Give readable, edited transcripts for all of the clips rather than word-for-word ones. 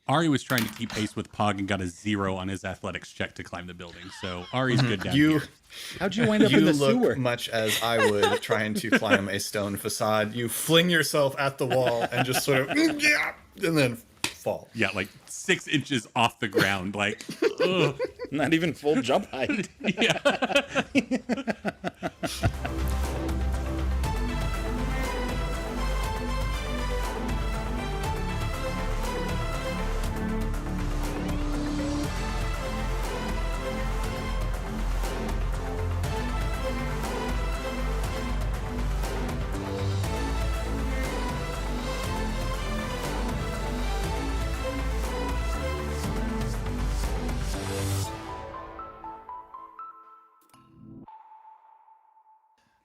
Ari was trying to keep pace with Pog and got a 0 on his athletics check to climb the building. So Ari's good down here. How'd you wind up You in the look sewer? much as I would trying to climb a stone facade. You fling yourself at the wall and just sort of, and then fall. Yeah, like 6 inches off the ground. Like, ugh. Not even full jump height. Yeah.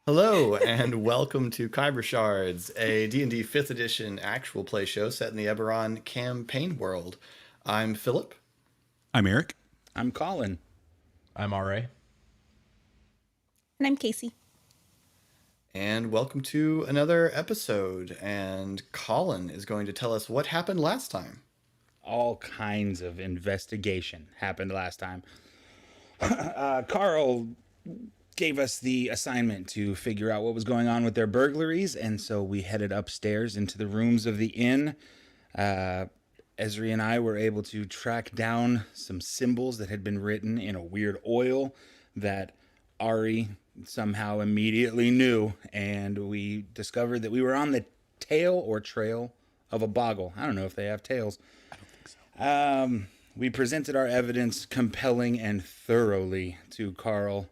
Hello, and welcome to Khyber Shards, a D&D 5th edition actual play show set in the Eberron campaign world. I'm Philip. I'm Eric. I'm Colin. I'm RA. And I'm Casey. And welcome to another episode. And Colin is going to tell us what happened last time. All kinds of investigation happened last time. Karl gave us the assignment to figure out what was going on with their burglaries, and so we headed upstairs into the rooms of the inn. Esri and I were able to track down some symbols that had been written in a weird oil that Ari somehow immediately knew, and we discovered that we were on the tail or trail of a Boggle. I don't know if they have tails. I don't think so. We presented our evidence compelling and thoroughly to Karl.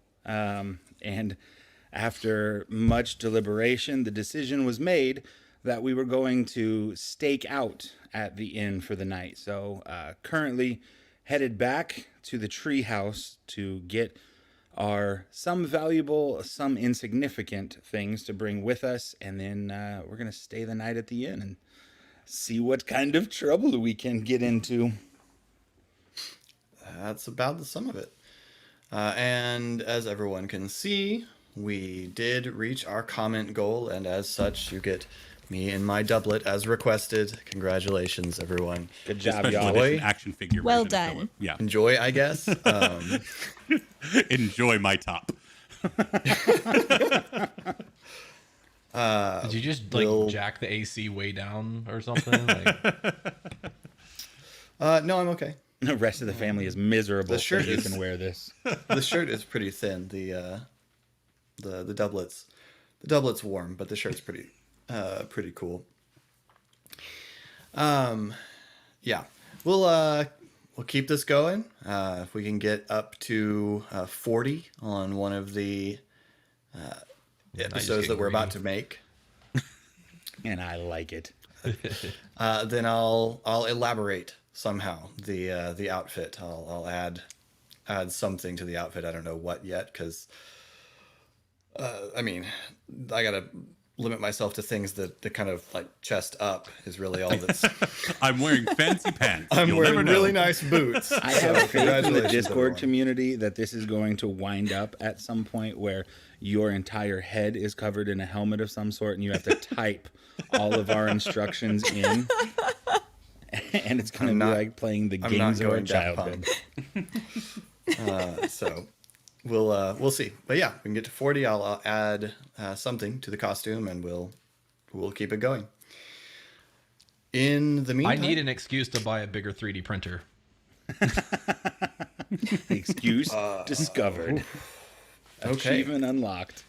And after much deliberation, the decision was made that we were going to stake out at the inn for the night. So currently headed back to the tree house to get our some valuable, some insignificant things to bring with us. And then we're going to stay the night at the inn and see what kind of trouble we can get into. That's about the sum of it. And as everyone can see, we did reach our comment goal, and as such, you get me in my doublet as requested. Congratulations, everyone. Good job, Special y'all. edition action figure. Well version of done. Philip. Yeah. Enjoy, I guess. Enjoy my top. Did you just like jack the AC way down or something? No, I'm okay. The rest of the family is miserable. The shirt so you is- can wear this. The shirt is pretty thin. The doublets, the doublet's warm, but the shirt's pretty cool. Yeah, we'll keep this going. If we can get up to 40 on one of the episodes that we're about to make, And I like it. then I'll elaborate somehow the outfit. I'll add something to the outfit. I don't know what yet, because I mean, I gotta limit myself to things that kind of like chest up is really all that's. I'm wearing fancy pants. I'm You'll wearing never know. really nice boots. I have faith in the congratulations, Discord everyone. community that this is going to wind up at some point where your entire head is covered in a helmet of some sort and you have to type all of our instructions in. And it's going to be like playing the I'm games not of our going that childhood. So we'll see. But yeah, we can get to 40. I'll add something to the costume, and we'll keep it going. In the I meantime, need an excuse to buy a bigger 3D printer. The excuse discovered. okay, Achievement unlocked.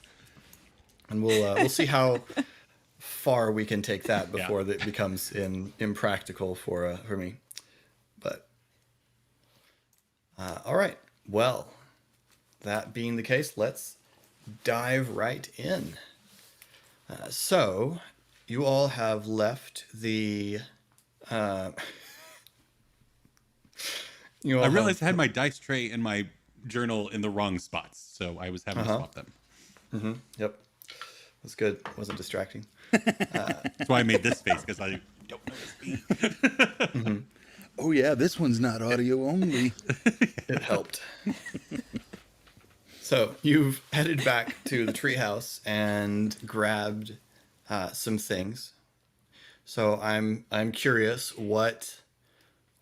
and we'll see how far we can take that before that becomes impractical for me. But all right, well, that being the case, let's dive right in. So you all have left the. I realized I had my dice tray and my journal in the wrong spots, so I was having to swap them. Yep, that's good. Wasn't distracting. That's why I made this face, because I don't know it's me. Oh, yeah, this one's not audio only. It helped. So you've headed back to the treehouse and grabbed some things. So I'm curious, what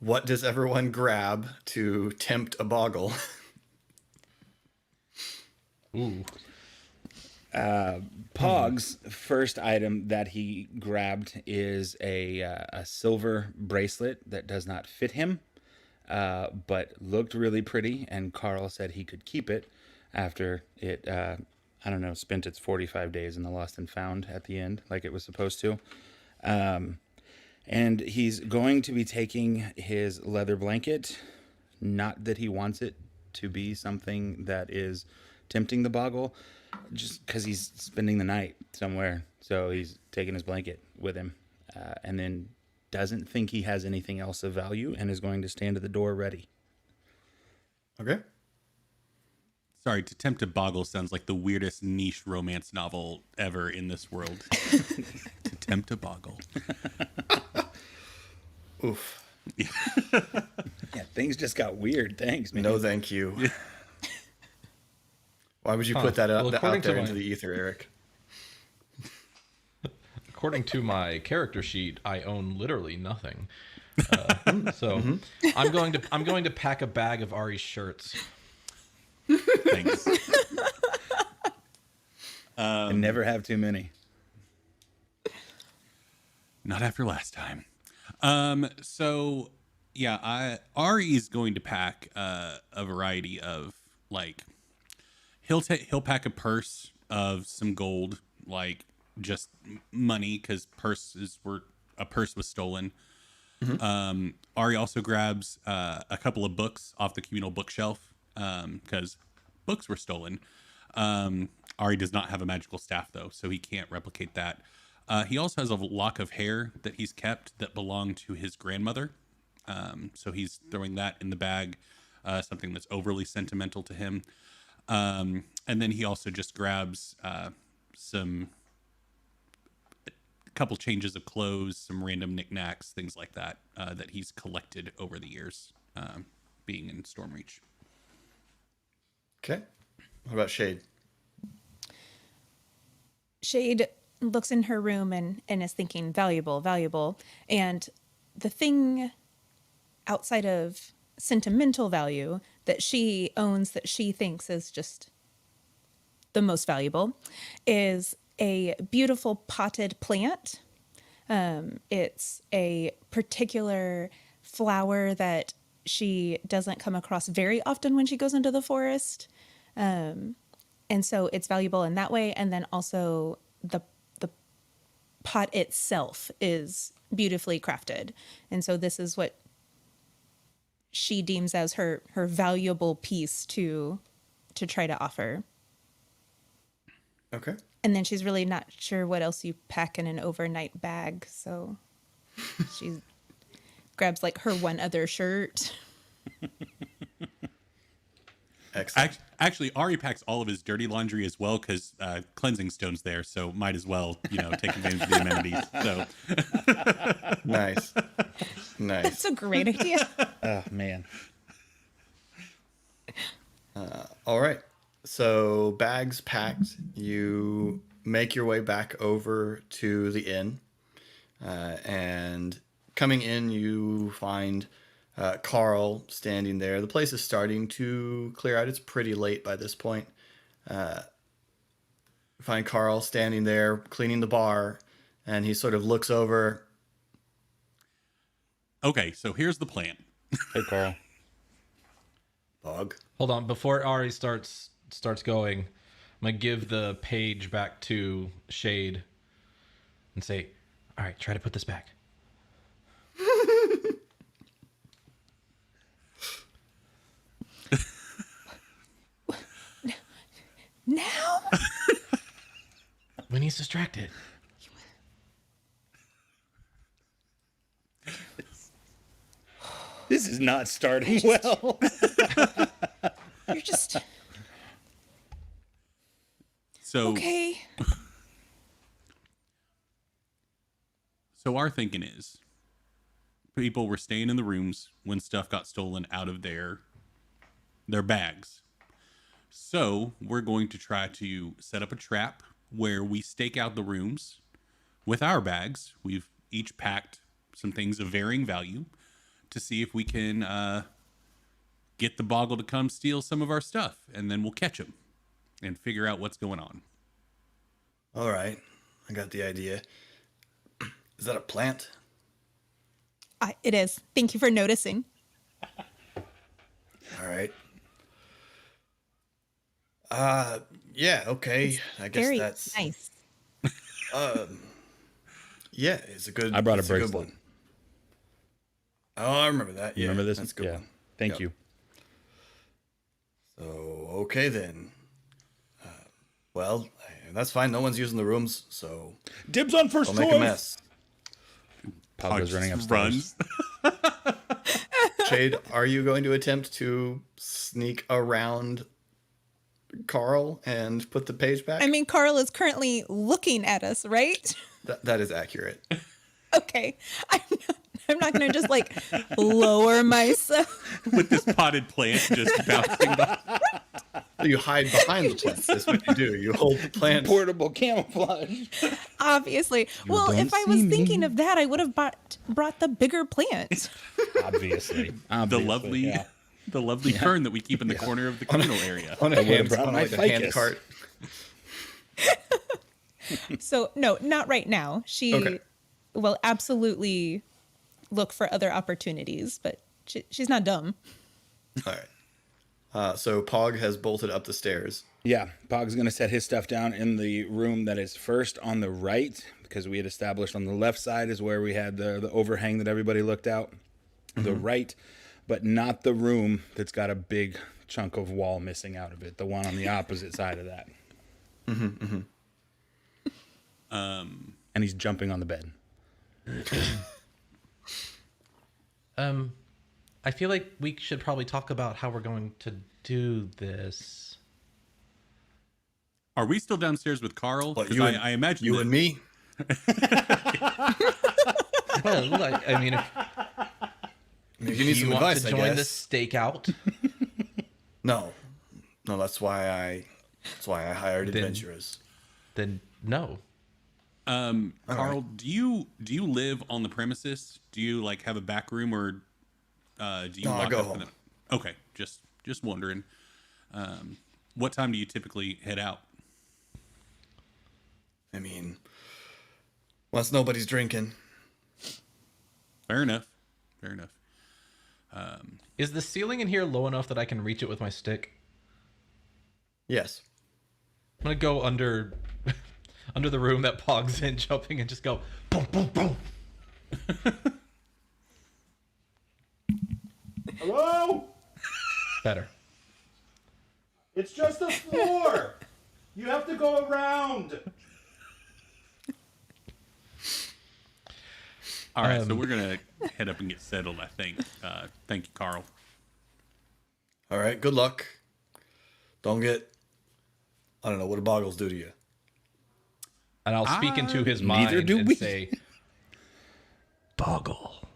what does everyone grab to tempt a Boggle? Ooh. Pog's first item that he grabbed is a silver bracelet that does not fit him, but looked really pretty, and Karl said he could keep it after it, I don't know, spent its 45 days in the lost and found at the end, like it was supposed to. And he's going to be taking his leather blanket, not that he wants it to be something that is tempting the Boggle, just because he's spending the night somewhere. So he's taking his blanket with him, and then doesn't think he has anything else of value and is going to stand at the door ready. Okay. Sorry, To Tempt a Boggle sounds like the weirdest niche romance novel ever in this world. To Tempt a Boggle. Oof. Yeah, things just got weird. Thanks, man. No, thank you. Why would you put that out, Well, out according there to into my- the ether, Eric? According to my character sheet, I own literally nothing. So I'm going to pack a bag of Ari's shirts. Thanks. And never have too many. Not after last time. So yeah, Ari's going to pack a variety of, like, he'll pack a purse of some gold, like just money, because a purse was stolen. Ari also grabs a couple of books off the communal bookshelf, because books were stolen. Ari does not have a magical staff though, so he can't replicate that. He also has a lock of hair that he's kept that belonged to his grandmother. So he's throwing that in the bag, something that's overly sentimental to him. And then he also just grabs a couple changes of clothes, some random knickknacks, things like that, that he's collected over the years, being in Stormreach. Okay. What about Shade? Shade looks in her room and is thinking valuable, valuable. And the thing outside of sentimental value that she owns that she thinks is just the most valuable is a beautiful potted plant. It's a particular flower that she doesn't come across very often when she goes into the forest. And so it's valuable in that way. And then also the pot itself is beautifully crafted. And so this is what she deems as her valuable piece to try to offer. Okay. And then she's really not sure what else you pack in an overnight bag. So she grabs like her one other shirt. Excellent. Actually, Ari packs all of his dirty laundry as well, because cleansing stone's there, so might as well, take advantage of the amenities. So Nice. Nice. That's a great idea. Oh, man. All right. So bags packed, you make your way back over to the inn, and coming in, you find Karl standing there. The place is starting to clear out. It's pretty late by this point. Find Karl standing there cleaning the bar, and he sort of looks over. okay, so here's the plan. Hey, Karl. Bog. Hold on, before Ari starts going, I'm gonna give the page back to Shade and say, "All right, try to put this back." Now? When he's distracted. This is not starting well. You're just So okay. So our thinking is, people were staying in the rooms when stuff got stolen out of their bags. So we're going to try to set up a trap where we stake out the rooms with our bags. We've each packed some things of varying value to see if we can get the Boggle to come steal some of our stuff, and then we'll catch him and figure out what's going on. All right, I got the idea. Is that a plant? It is. Thank you for noticing. All right. Yeah, okay. I guess Very that's nice. yeah, it's a good I brought a it's good bracelet. one. Oh, I remember that. Yeah, You remember this? That's a good Yeah. one. Thank Yep. you. So, okay then. Well, that's fine. No one's using the rooms, so Dibs on 1st don't make a mess. Pog was Just running upstairs. Shade, are you going to attempt to sneak around Karl and put the page back? I mean, Karl is currently looking at us, right? That is accurate. Okay. I'm not going to just like lower myself. With this potted plant just bouncing by. You hide behind the plant. That's what you do. You hold the plant. Portable camouflage. Obviously. Well, don't if I was see me. thinking of that, I would have brought the bigger plant. Obviously. The lovely, yeah. the lovely fern that we keep in the corner of the communal area. On a would've hand, brought on my like a hand ficus. cart. So, no, not right now. She Okay. will absolutely look for other opportunities, but she's not dumb. All right. So Pog has bolted up the stairs. Yeah, Pog's going to set his stuff down in the room that is first on the right, because we had established on the left side is where we had the overhang that everybody looked out. The right, but not the room that's got a big chunk of wall missing out of it. The one on the opposite side of that. And he's jumping on the bed. I feel like we should probably talk about how we're going to do this. Are we still downstairs with Karl? What, 'Cause you and, I imagine you that- and me? Well, I mean, If you need if some you want advice, to I join guess. this stakeout, No, that's why I hired adventurers. then no. Karl, do you live on the premises? Do you like have a back room, or do you No, I lock go up home. in the... Okay, just wondering. What time do you typically head out? I mean, once nobody's drinking. Fair enough. Is the ceiling in here low enough that I can reach it with my stick? Yes. I'm gonna go under under the room that Pog's in, jumping, and just go boom, boom, boom. Hello? Better. It's just a floor. You have to go around. All right, so we're gonna head up and get settled, I think. Thank you, Karl. All right. Good luck. Don't get. I don't know what do boggles do to you. And I'll speak into his mind neither do and we. say, Boggle.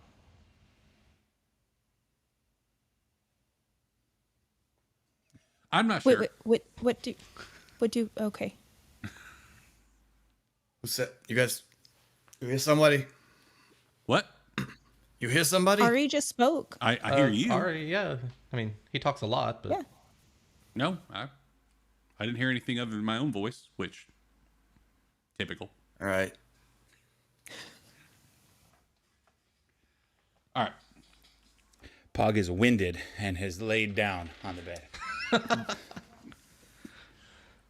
I'm not sure. What do, okay. Who's that? You guys. You hear somebody? What? You hear somebody? Ari just spoke. I hear you. Ari, yeah. I mean, he talks a lot, but Yeah. No, I didn't hear anything other than my own voice, which typical. All right. All right. Pog is winded and has laid down on the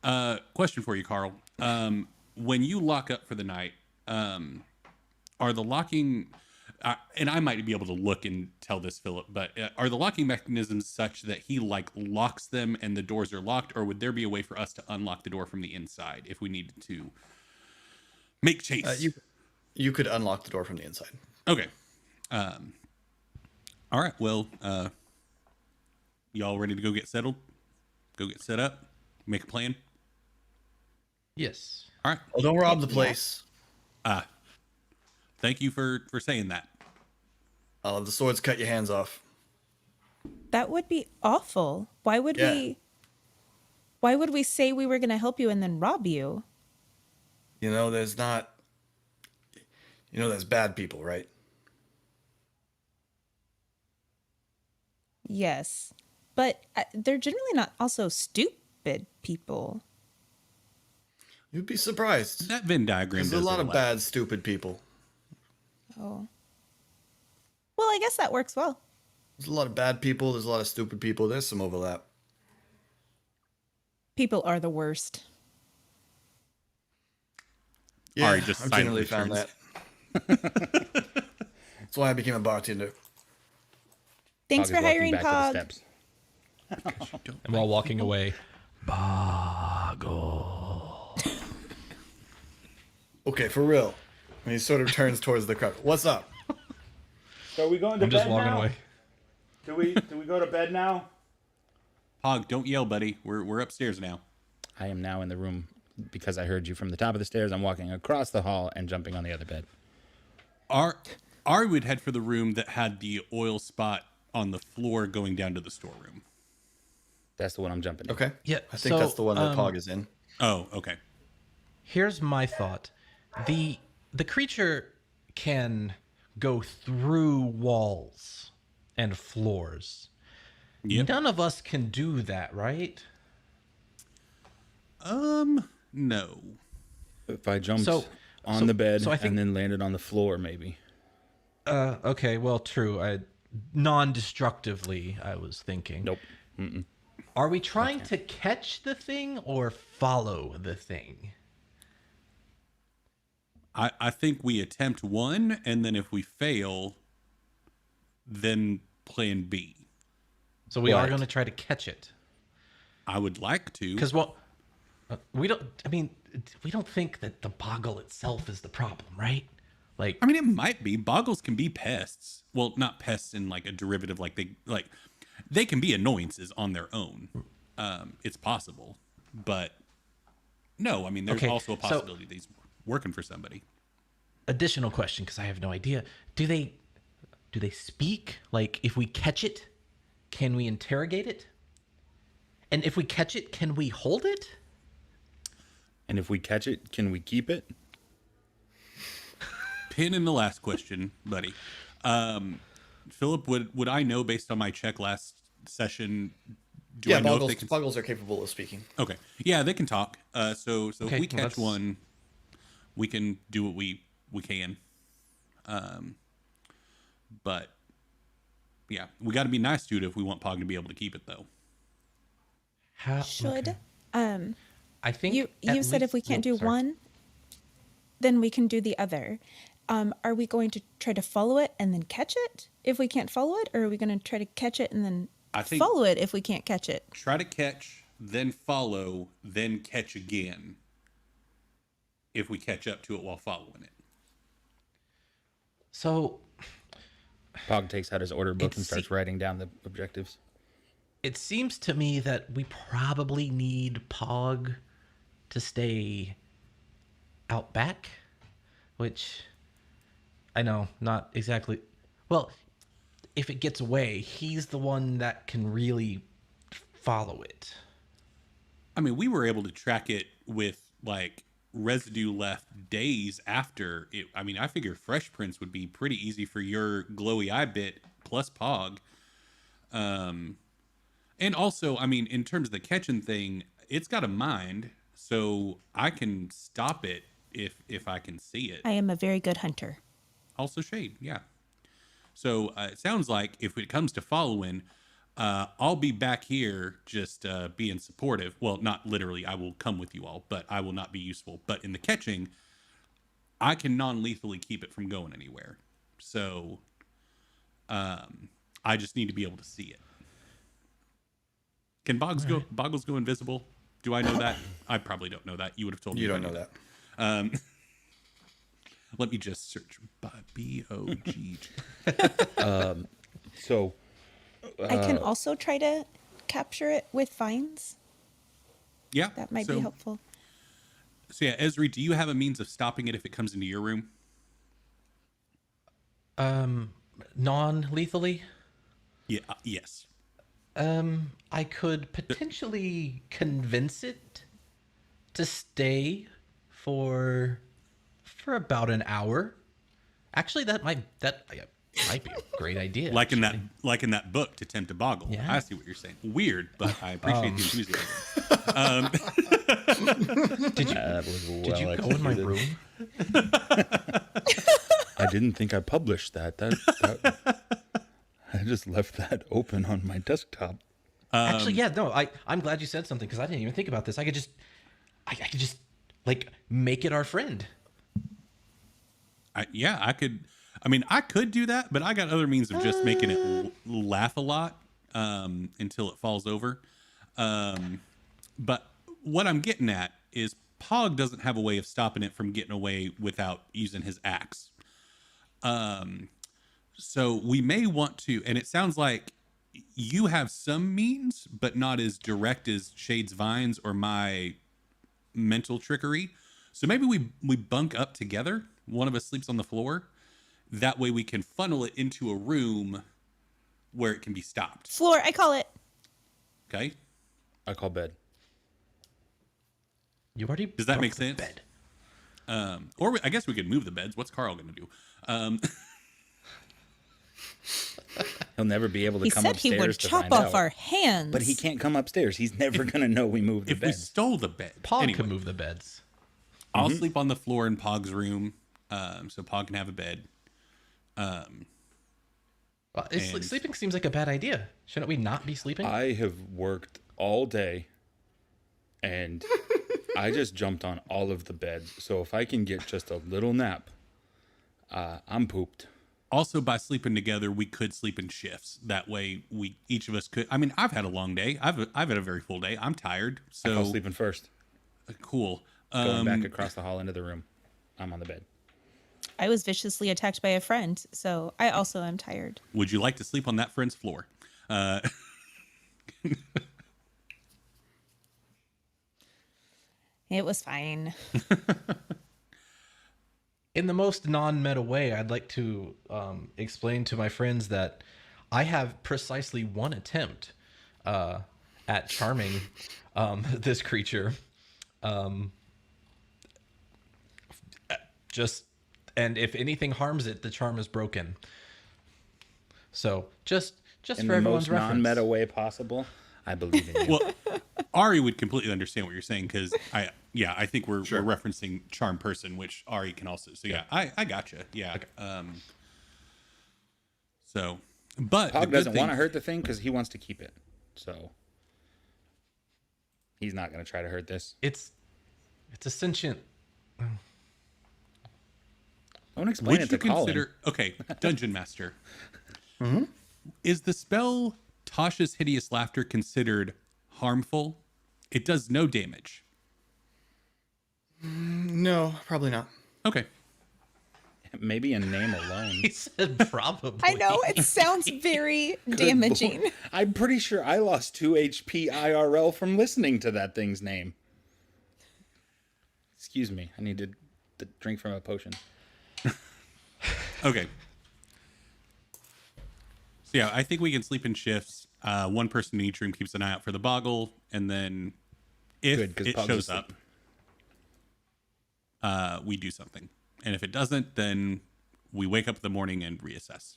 bed. Question for you, Karl. When you lock up for the night, are the locking, and I might be able to look and tell this, Philip, but are the locking mechanisms such that he like locks them and the doors are locked, or would there be a way for us to unlock the door from the inside if we needed to make chase? You could unlock the door from the inside. Okay. All right. Well, y'all ready to go get settled? Go get set up? Make a plan? yes. All right. Well, don't rob the place. Thank you for saying that. I'll have the swords cut your hands off. That would be awful. Why would Yeah. we say we were going to help you and then rob you? You know, there's bad people, right? Yes. But they're generally not also stupid people. You'd be surprised. That Venn diagram There's does a lot of overlap. bad, stupid people. Oh. Well, I guess that works well. There's a lot of bad people. There's a lot of stupid people. There's some overlap. People are the worst. Yeah, Ari just I've silently generally found turns. that. That's why I became a bartender. Thanks Pog for is walking hiring back to the Pog. steps. And while walking away, Boggle. Okay, for real. And he sort of turns towards the crowd. What's up? So are we going to I'm just walking away. Do we go to bed now? Pog, don't yell, buddy. We're upstairs now. I am now in the room because I heard you from the top of the stairs. I'm walking across the hall and jumping on the other bed. Ari would head for the room that had the oil spot on the floor going down to the storeroom. That's the one I'm jumping in. Okay. Yeah, I think so, that's the one that Pog is in. Oh, okay. Here's my thought. The creature can go through walls and floors. Yep. None of us can do that, right? No. If I jumped on so- the bed so I think- and then landed on the floor, maybe. Okay, well, true. Non-destructively, I was thinking. Nope. Mm-mm. Are we trying to catch the thing or follow the thing? I think we attempt one, and then if we fail, then plan B. So we are Right. going to try to catch it. I would like to. Because, well, we don't think that the boggle itself is the problem, right? Like, I mean, it might be. Boggles can be pests. Well, not pests in like a derivative, they can be annoyances on their own. It's possible, but no. I mean, there's Okay, also a so- possibility that he's working for somebody. additional question, because I have no idea. Do they speak? Like, if we catch it, can we interrogate it? And if we catch it, can we hold it? And if we catch it, can we keep it? Pin in the last question, buddy. Philip, would I know based on my check last session? Do I know if they can? Boggles are capable of speaking. Okay, yeah, they can talk. So if Okay, we well, catch one, we can do what we can. But yeah, we got to be nice to it if we want Pog to be able to keep it, though. How, Should okay. I think you at said if we least- can't oh, do sorry. one, then we can do the other. Are we going to try to follow it and then catch it if we can't follow it, or are we going to try to catch it and then I think- follow it if we can't catch it? Try to catch, then follow, then catch again. If we catch up to it while following it. So Pog takes out his order book and It's- starts writing down the objectives. it seems to me that we probably need Pog to stay out back, which I know, not exactly. Well, if it gets away, he's the one that can really follow it. I mean, we were able to track it with like residue left days after it. I mean, I figure fresh prints would be pretty easy for your glowy eye bit plus Pog. And also, I mean, in terms of the catching thing, it's got a mind, so I can stop it if I can see it. I am a very good hunter. Also shade, yeah. So it sounds like if it comes to following, I'll be back here just being supportive. Well, not literally, I will come with you all, but I will not be useful. But in the catching, I can non-lethally keep it from going anywhere. So I just need to be able to see it. Can Boggles go invisible? Do I know that? I probably don't know that. You would have told me. You if I don't knew know that. Let me just search B-O-G-G. So I can also try to capture it with vines. Yeah, That might so- be helpful. So yeah, Esri, do you have a means of stopping it if it comes into your room? Non-lethally? Yeah. Yes. I could potentially convince it to stay for about an hour. Actually, Might be a great idea. Like in actually. that book, To Tempt a Boggle. Yeah. I see what you're saying. Weird, but I appreciate the enthusiasm. Did you That was well did you go in my room? I didn't think I published that. I just left that open on my desktop. Actually, yeah, no. I'm glad you said something because I didn't even think about this. I could just like make it our friend. I could. I mean, I could do that, but I got other means of just making it laugh a lot until it falls over. But what I'm getting at is Pog doesn't have a way of stopping it from getting away without using his axe. So we may want to, and it sounds like you have some means, but not as direct as Shade's Vines or my mental trickery. So maybe we bunk up together. One of us sleeps on the floor. That way we can funnel it into a room where it can be stopped. Floor, I call it. Okay? I call bed. You already Does that broke make the sense? bed. I guess we could move the beds. What's Karl going to do? He'll never be able to He come said he upstairs would to chop find off out. our hands. But he can't come upstairs. He's never going to know we moved the If we bed. stole the bed. Pog Anyway, can move the beds. I'll sleep on the floor in Pog's room so Pog can have a bed. Well, And- sleeping seems like a bad idea. Shouldn't we not be sleeping? I have worked all day, and I just jumped on all of the beds. So if I can get just a little nap, I'm pooped. Also, by sleeping together, we could sleep in shifts. That way, each of us could. I mean, I've had a long day. I've had a very full day. I'm tired. I fall So sleeping first. cool. Going back across the hall into the room. I'm on the bed. I was viciously attacked by a friend, so I also am tired. Would you like to sleep on that friend's floor? It was fine. In the most non-meta way, I'd like to explain to my friends that I have precisely one attempt at charming this creature. And if anything harms it, the charm is broken. So just In for the everyone's most reference. non-meta way possible, I believe in you. Well, Ari would completely understand what you're saying because I think we're referencing charm person, which Ari can also. So yeah, I gotcha. Yeah. Okay. So, but the Pog good doesn't thing- want to hurt the thing because he wants to keep it. So he's not going to try to hurt this. It's a sentient. Don't explain Would it you to Colin. consider? Okay, Dungeon Master. Is the spell Tasha's Hideous Laughter considered harmful? It does no damage. No, probably not. Okay. Maybe in name alone. He said probably. I know, it sounds very damaging. I'm pretty sure I lost 2 HP IRL from listening to that thing's name. Excuse me. I need to drink from a potion. Okay. So yeah, I think we can sleep in shifts. One person in each room keeps an eye out for the Boggle, and then if Good, 'cause it Pog's shows asleep. up, we do something. And if it doesn't, then we wake up in the morning and reassess.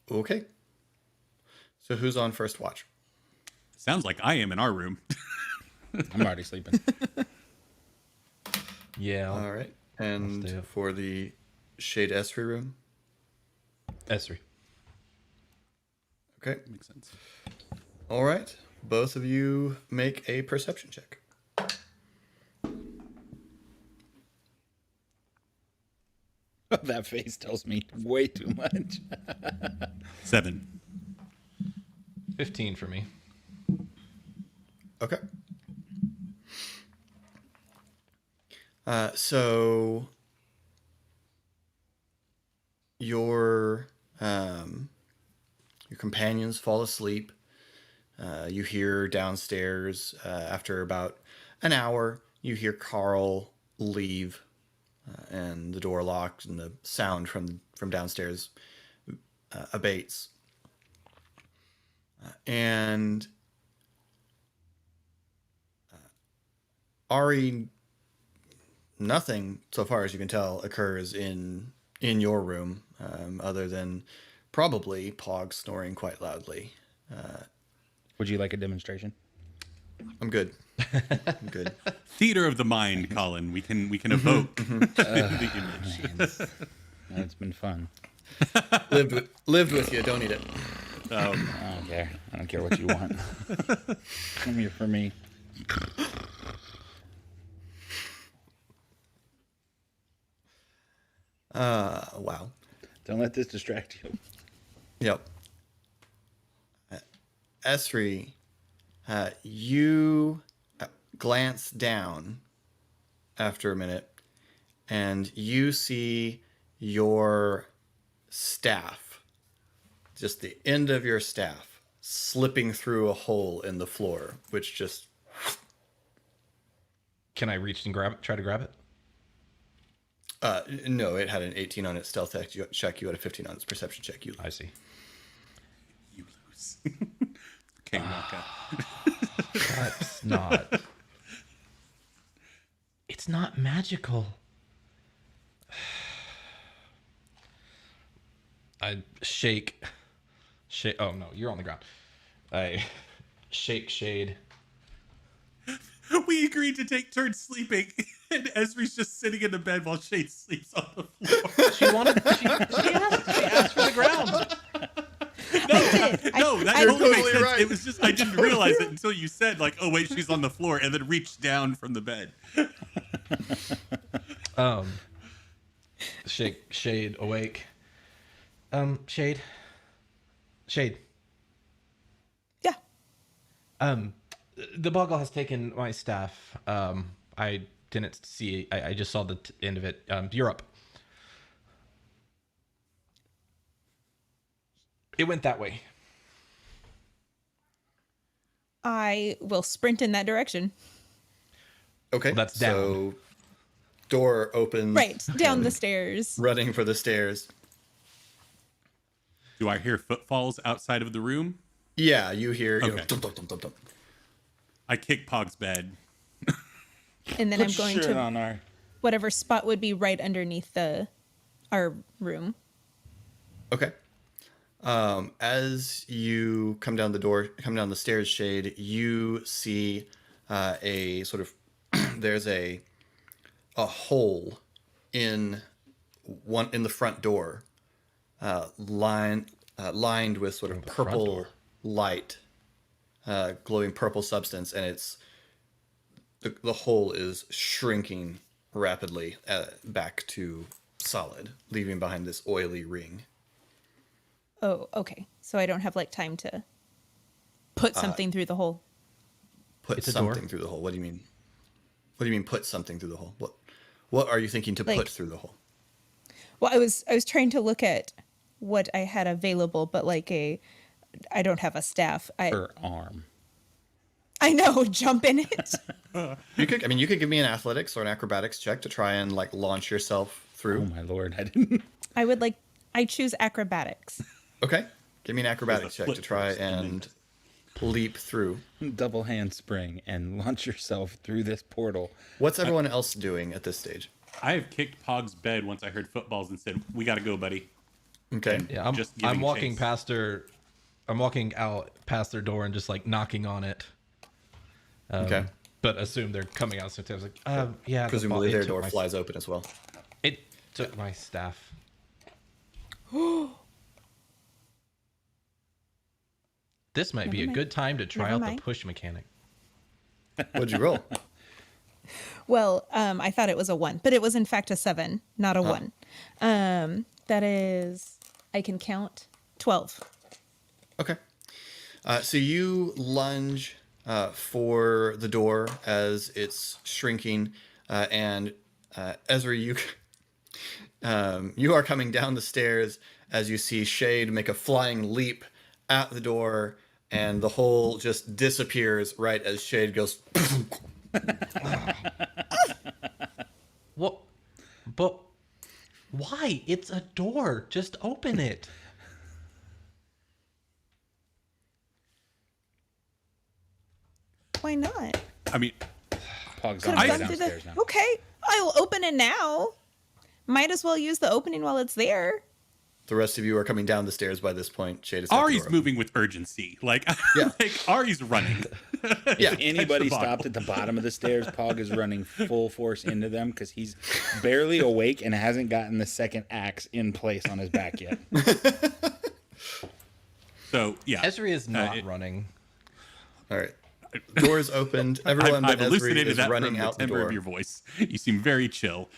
Okay. So who's on first watch? Sounds like I am in our room. I'm already sleeping. Yeah. All right. And do it. for the Shade Esri room? Esri. Okay. Makes sense. All right. Both of you make a perception check. That face tells me way too much. 7. 15 for me. Okay. So your companions fall asleep. You hear downstairs after about an hour. You hear Karl leave, and the door locks, and the sound from downstairs abates. And Ari, nothing, so far as you can tell, occurs in in your room, other than probably Pog snoring quite loudly. Would you like a demonstration? I'm good. I'm good. Theater of the mind, Colin. We can evoke the image. It's been fun. Lived with you. Don't eat it. I don't care. I don't care what you want. Come here for me. Wow. Don't let this distract you. Yep. Esri, you glance down after a minute, and you see your staff, just the end of your staff, slipping through a hole in the floor, which just... Can I reach and grab it? Try to grab it? No, it had an 18 on its stealth check. You had a 15 on its perception check. You I see. You lose. King Raka. That's not. It's not magical. I shake. Oh no, you're on the ground. I shake Shade. We agreed to take turns sleeping, and Esri's just sitting in the bed while Shade sleeps on the floor. She asked for the ground. No, that You're totally makes totally sense. right. It was just I didn't realize it until you said like, "Oh wait, she's on the floor," and then reached down from the bed. Shake Shade awake. Shade. Yeah. The Boggle has taken my staff. I didn't see. I just saw the end of it. You're up. It went that way. I will sprint in that direction. Okay, Well, that's down. So door opens. Right. Down the stairs. Running for the stairs. Do I hear footfalls outside of the room? Yeah, you hear. You know, Okay. dum, dum, dum, dum, dum. I kick Pog's bed. And then I'm going Shirt to on our... whatever spot would be right underneath our room. Okay. As you come down the stairs, Shade, you see a sort of there's a hole in the front door, lined with sort of purple light, glowing purple substance, and it's the hole is shrinking rapidly back to solid, leaving behind this oily ring. Oh, okay. So I don't have like time to put something through the hole. Put It's a door. something through the hole. What do you mean? What do you mean put something through the hole? What are you thinking to Like- put through the hole? Well, I was trying to look at what I had available, but like I don't have a staff. Her arm. I know, jump in it. You could give me an athletics or an acrobatics check to try and like launch yourself Oh through. my lord, I didn't. I choose acrobatics. Okay. Give me an acrobatics check to flip try first, and and leap through. Double handspring and launch yourself through this portal. What's everyone else doing at this stage? I have kicked Pog's bed once I heard footballs and said, "We got to go, buddy." Okay. Yeah, Just giving I'm walking chase. past her. I'm walking out past their door and just like knocking on it. Okay. But assume they're coming out sometimes. Like, yeah. the Presumably it their took door my- flies open as well. It took my staff. This might be a Never mind. good time to try Never out mind. the push mechanic. What'd you roll? Well, I thought it was a 1, but it was in fact a 7, not a 1. That is, I can count 12. Okay. So you lunge for the door as it's shrinking, and Ezra, you are coming down the stairs as you see Shade make a flying leap at the door, and the hole just disappears right as Shade goes. What? But why? It's a door. Just open it. Why not? I mean, Pog's Could on have the way gone through downstairs the. now. Okay, I will open it now. Might as well use the opening while it's there. The rest of you are coming down the stairs by this point. Shade is out the Ari's door. moving with urgency. Like, Yeah. like Ari's running. Yeah. If anybody the bottle. stopped at the bottom of the stairs, Pog is running full force into them because he's barely awake and hasn't gotten the second axe in place on his back yet. So yeah, Esri is not running. All right. Doors opened. Everyone I've but Esri elucidated is that running from out the the timbre door. of your voice. You seem very chill.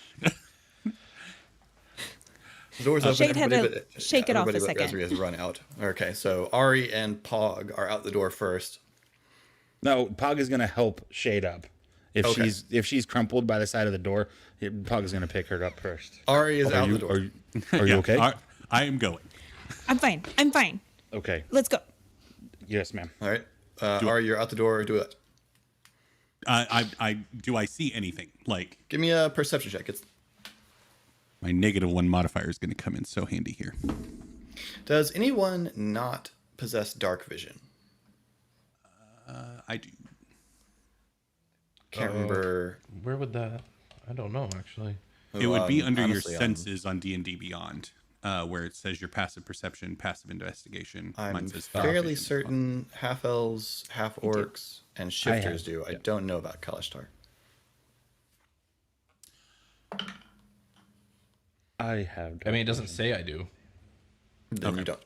The doors open. Shade had to everybody but- shake it off everybody a but second. Esri has run out. Okay, so Ari and Pog are out the door first. No, Pog is going to help Shade up. Okay. If she's crumpled by the side of the door, Pog is going to pick her up first. Ari is Are out you, the door. are you okay? I am going. I'm fine. I'm fine. Okay. Let's go. Yes, ma'am. All right. Ari, you're out the door. Do it. Do I see anything? Like, Give me a perception check. It's my -1 modifier is going to come in so handy here. Does anyone not possess dark vision? I do. Can't remember. Where would that? I don't know actually. It would be under honestly, your senses on D&D Beyond, where it says your passive perception, passive investigation. Mine I'm says dark fairly vision. certain half elves, half orcs, and shifters have, do. I don't know about Kalashtar. I have. I mean, it doesn't say I do. Then you don't.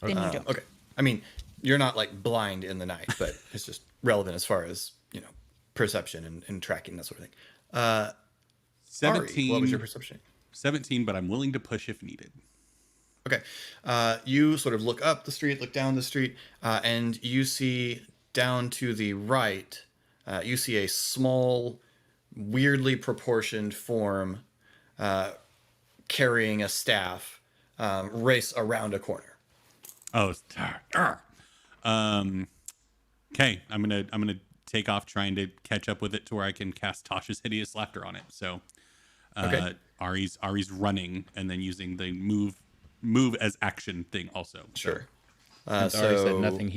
Then you don't. Okay. I mean, you're not like blind in the night, but it's just relevant as far as, perception and tracking, that sort of thing. Ari, 17. what was your perception? 17, but I'm willing to push if needed. Okay. You sort of look up the street, look down the street, and you see down to the right, you see a small, weirdly proportioned form carrying a staff race around a corner. Oh, okay. I'm gonna take off trying to catch up with it to where I can cast Tasha's Hideous Laughter on it. So, Okay. Ari's running and then using the move as action thing also. Sure. Since Ari said nothing,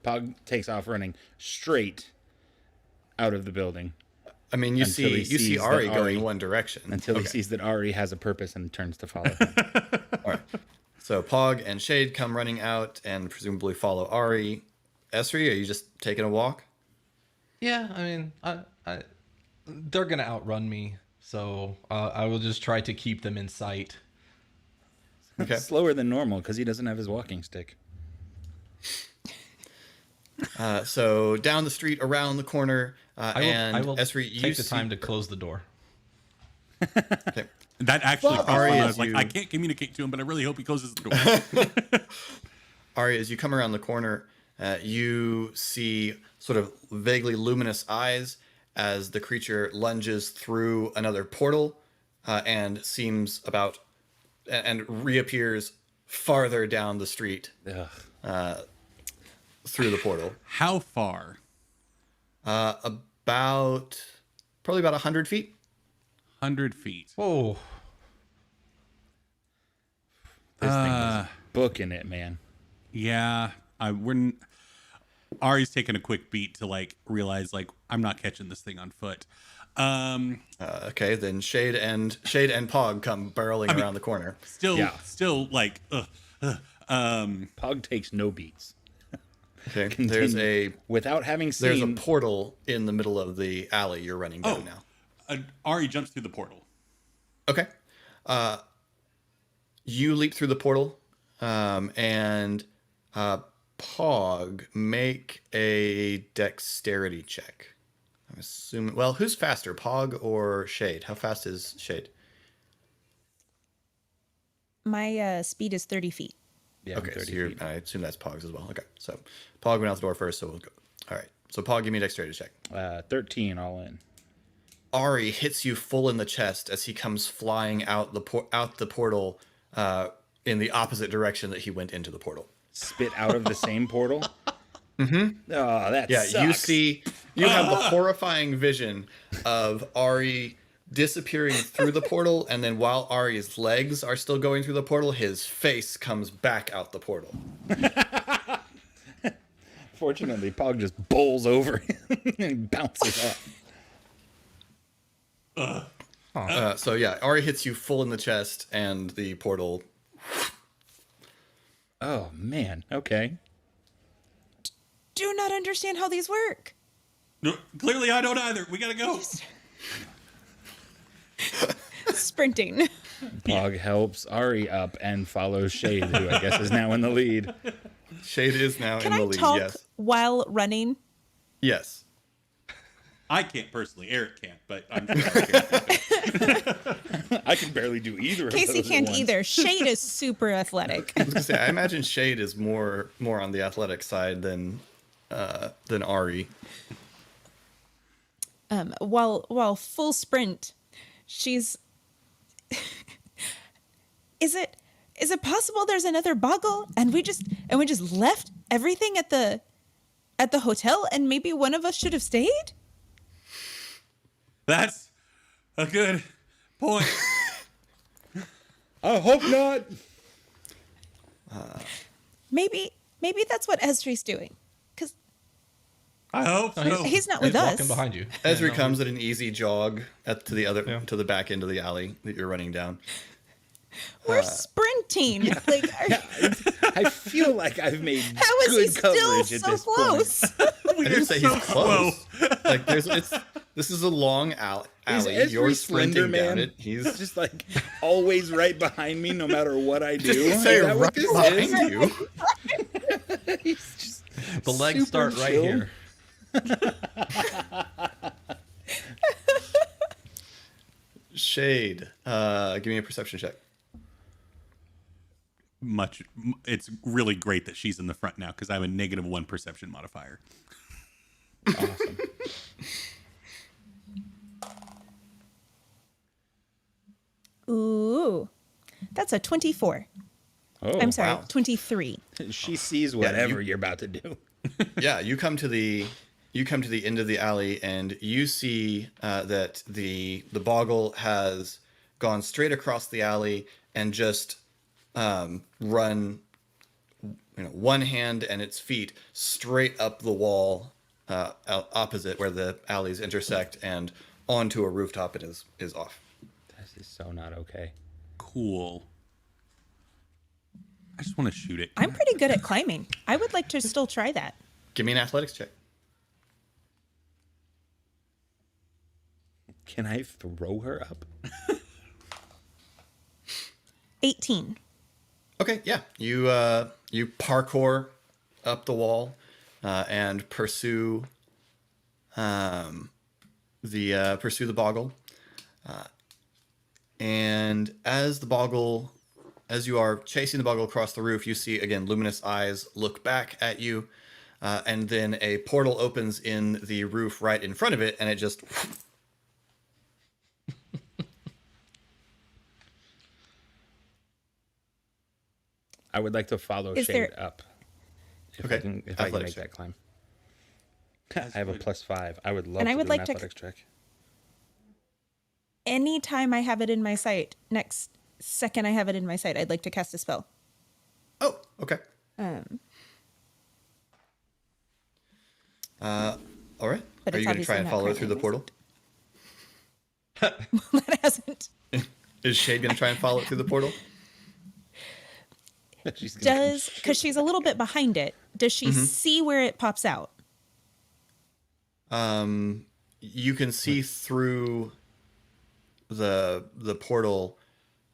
Pog takes off running straight out of the building I mean, you Until he see sees Ari that going Ari- one direction until he Okay. sees that Ari has a purpose and turns to follow him. All right. So Pog and Shade come running out and presumably follow Ari. Esri, are you just taking a walk? Yeah, I mean, they're gonna outrun me, so I will just try to keep them in sight. Okay. Slower than normal because he doesn't have his walking stick. So down the street, around the corner, I will Esri, you take the see- time to close the door. Okay. That actually Fuck. crossed my Ari, mind. I as was like, you- I can't communicate to him, but I really hope he closes the door. Ari, as you come around the corner, you see sort of vaguely luminous eyes as the creature lunges through another portal and seems about and reappears farther down the street Ugh. through the portal. How far? Probably about 100 feet. 100 feet. Oh, This thing is booking it, man. Yeah, Ari's taking a quick beat to like realize like I'm not catching this thing on foot. Okay, then Shade and Pog come barreling around the corner. Still like Pog takes no beats. Okay, there's Without having a seen portal in the middle of the alley you're running down now. Ari jumps through the portal. Okay. You leap through the portal, and Pog, make a dexterity check. I'm assuming. Well, who's faster, Pog or Shade? How fast is Shade? My speed is 30 feet. yeah, Okay, 30 so you're, feet. I assume that's Pog's as well. Okay, so Pog went out the door first, so we'll go. All right, so Pog, give me a dexterity check. 13 all in. Ari hits you full in the chest as he comes flying out the portal in the opposite direction that he went into the portal. Spit out of the same portal. Mm-hmm. Oh, that Yeah, sucks. you have the horrifying vision of Ari disappearing through the portal, and then while Ari's legs are still going through the portal, his face comes back out the portal. Fortunately, Pog just bowls over him and bounces off. So yeah, Ari hits you full in the chest, and the portal. Oh, man. Okay. Do not understand how these work. No, clearly, I don't either. We gotta go. Sprinting. Pog helps Ari up and follows Shade, who I guess is now in the lead. Shade is now Can in the I lead. talk Yes. while running? Yes. I can't personally. Eric can't, but I'm sure I can. I can barely do either of Casey those at can't once. either. Shade is super athletic. I was gonna say, I imagine Shade is more on the athletic side than Ari. While full sprint, she's. Is it possible there's another Boggle and we just left everything at the hotel and maybe one of us should have stayed? That's a good point. I hope not. Maybe that's what Esri's doing. Cause I hope so. he's not with us. Walking behind you. Ezra comes at an easy jog to the back end of the alley that you're running down. We're sprinting. Like, I feel like I've made how is he good still coverage at so this close? I didn't say so he's close. Like this is a long alley. Is You're Esri sprinting Slender down Man it. He's just like always right behind me, no matter what I do. Didn't Is say that what this right is? behind you. He's just The legs super start right chill. here. Shade. Give me a perception check. It's really great that she's in the front now because I have a -1 perception modifier. Awesome. Ooh, that's a 24. Oh, I'm sorry, wow. 23. She sees whatever you're about to do. Yeah, you come to the end of the alley and you see that the Boggle has gone straight across the alley and just run one hand and its feet straight up the wall opposite where the alleys intersect and onto a rooftop. It is off. This is so not okay. Cool. I just want to shoot it. I'm pretty good at climbing. I would like to still try that. Give me an athletics check. Can I throw her up? 18. Okay, yeah. You parkour up the wall and pursue the Boggle. And as you are chasing the Boggle across the roof, you see again luminous eyes look back at you, and then a portal opens in the roof right in front of it, and it just. I would like to follow Is Shade there- up. If Okay, I can athletics make that check. climb. I have a +5. I would love And I to would do like an to- athletics check. Anytime I have it in my sight, next second I have it in my sight, I'd like to cast a spell. Oh, okay. All right. But Are it's you going to try obviously and not follow it currently through the in my portal? That hasn't. Is Shade going to try and follow it through the portal? She's gonna Because she's a little bit behind it, does she see where it pops out? You can see through the portal.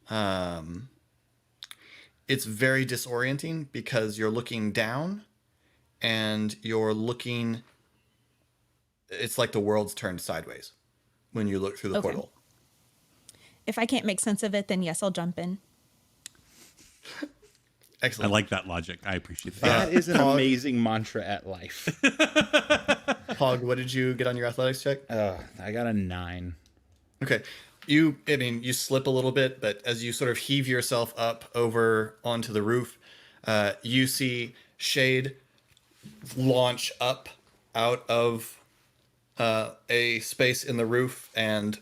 It's very disorienting because you're looking down and you're looking. It's like the world's turned sideways when you look through the Okay. portal. If I can't make sense of it, then yes, I'll jump in. I Excellent. like that logic. I appreciate that. That is an Pog. amazing mantra at life. Pog, what did you get on your athletics check? I got a 9. Okay. You slip a little bit, but as you sort of heave yourself up over onto the roof, you see Shade launch up out of a space in the roof and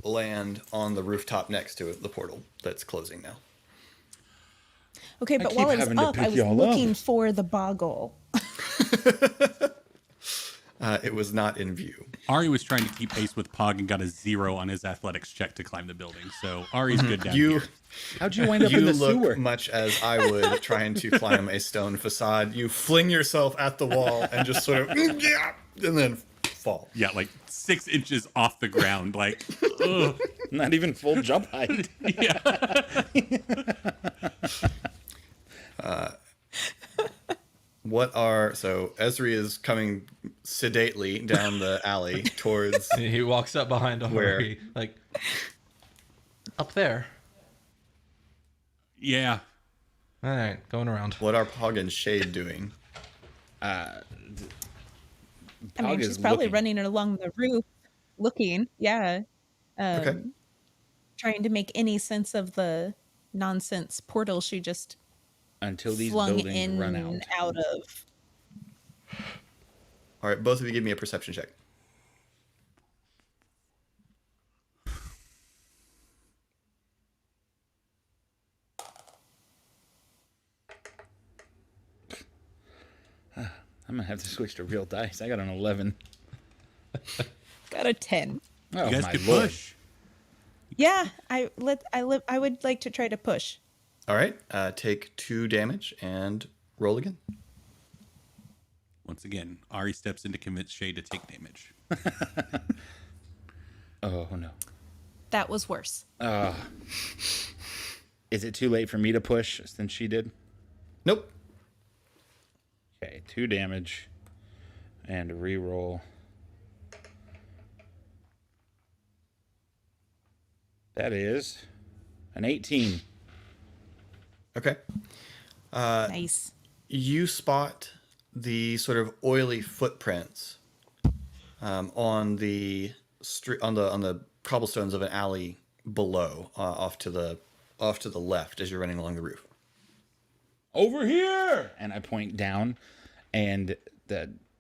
land on the rooftop next to it, the portal that's closing now. Okay, but keep while it's having to up, I pick was y'all looking up. for the Boggle. It was not in view. Ari was trying to keep pace with Pog and got a 0 on his athletics check to climb the building. So Ari's good down here. How'd you wind up You in the look sewer? much as I would trying to climb a stone facade. You fling yourself at the wall and just sort of, and then fall. Yeah, like 6 inches off the ground. Like, ugh. Not even full jump height. So Esri is coming sedately down the alley towards He walks up behind Where? Ari, like, up there. Yeah. All right, going around. what are Pog and Shade doing? I mean, Pog she's is probably looking. running along the roof, looking. Yeah. Okay. Trying to make any sense of the nonsense portal she just Until these flung buildings in run and out. out of. All right, both of you give me a perception check. I'm gonna have to switch to real dice. I got an 11. Got a 10. Oh You guys my could lord! push. Yeah, I would like to try to push. All right, take 2 damage and roll again. Once again, Ari steps in to convince Shay to take damage. Oh no! That was worse. Is it too late for me to push since she did? Nope. Okay, 2 damage, and re-roll. That is an 18. Okay. Nice. You spot the sort of oily footprints on the street on the cobblestones of an alley below, off to the left as you're running along the roof. Over here! And I point down, and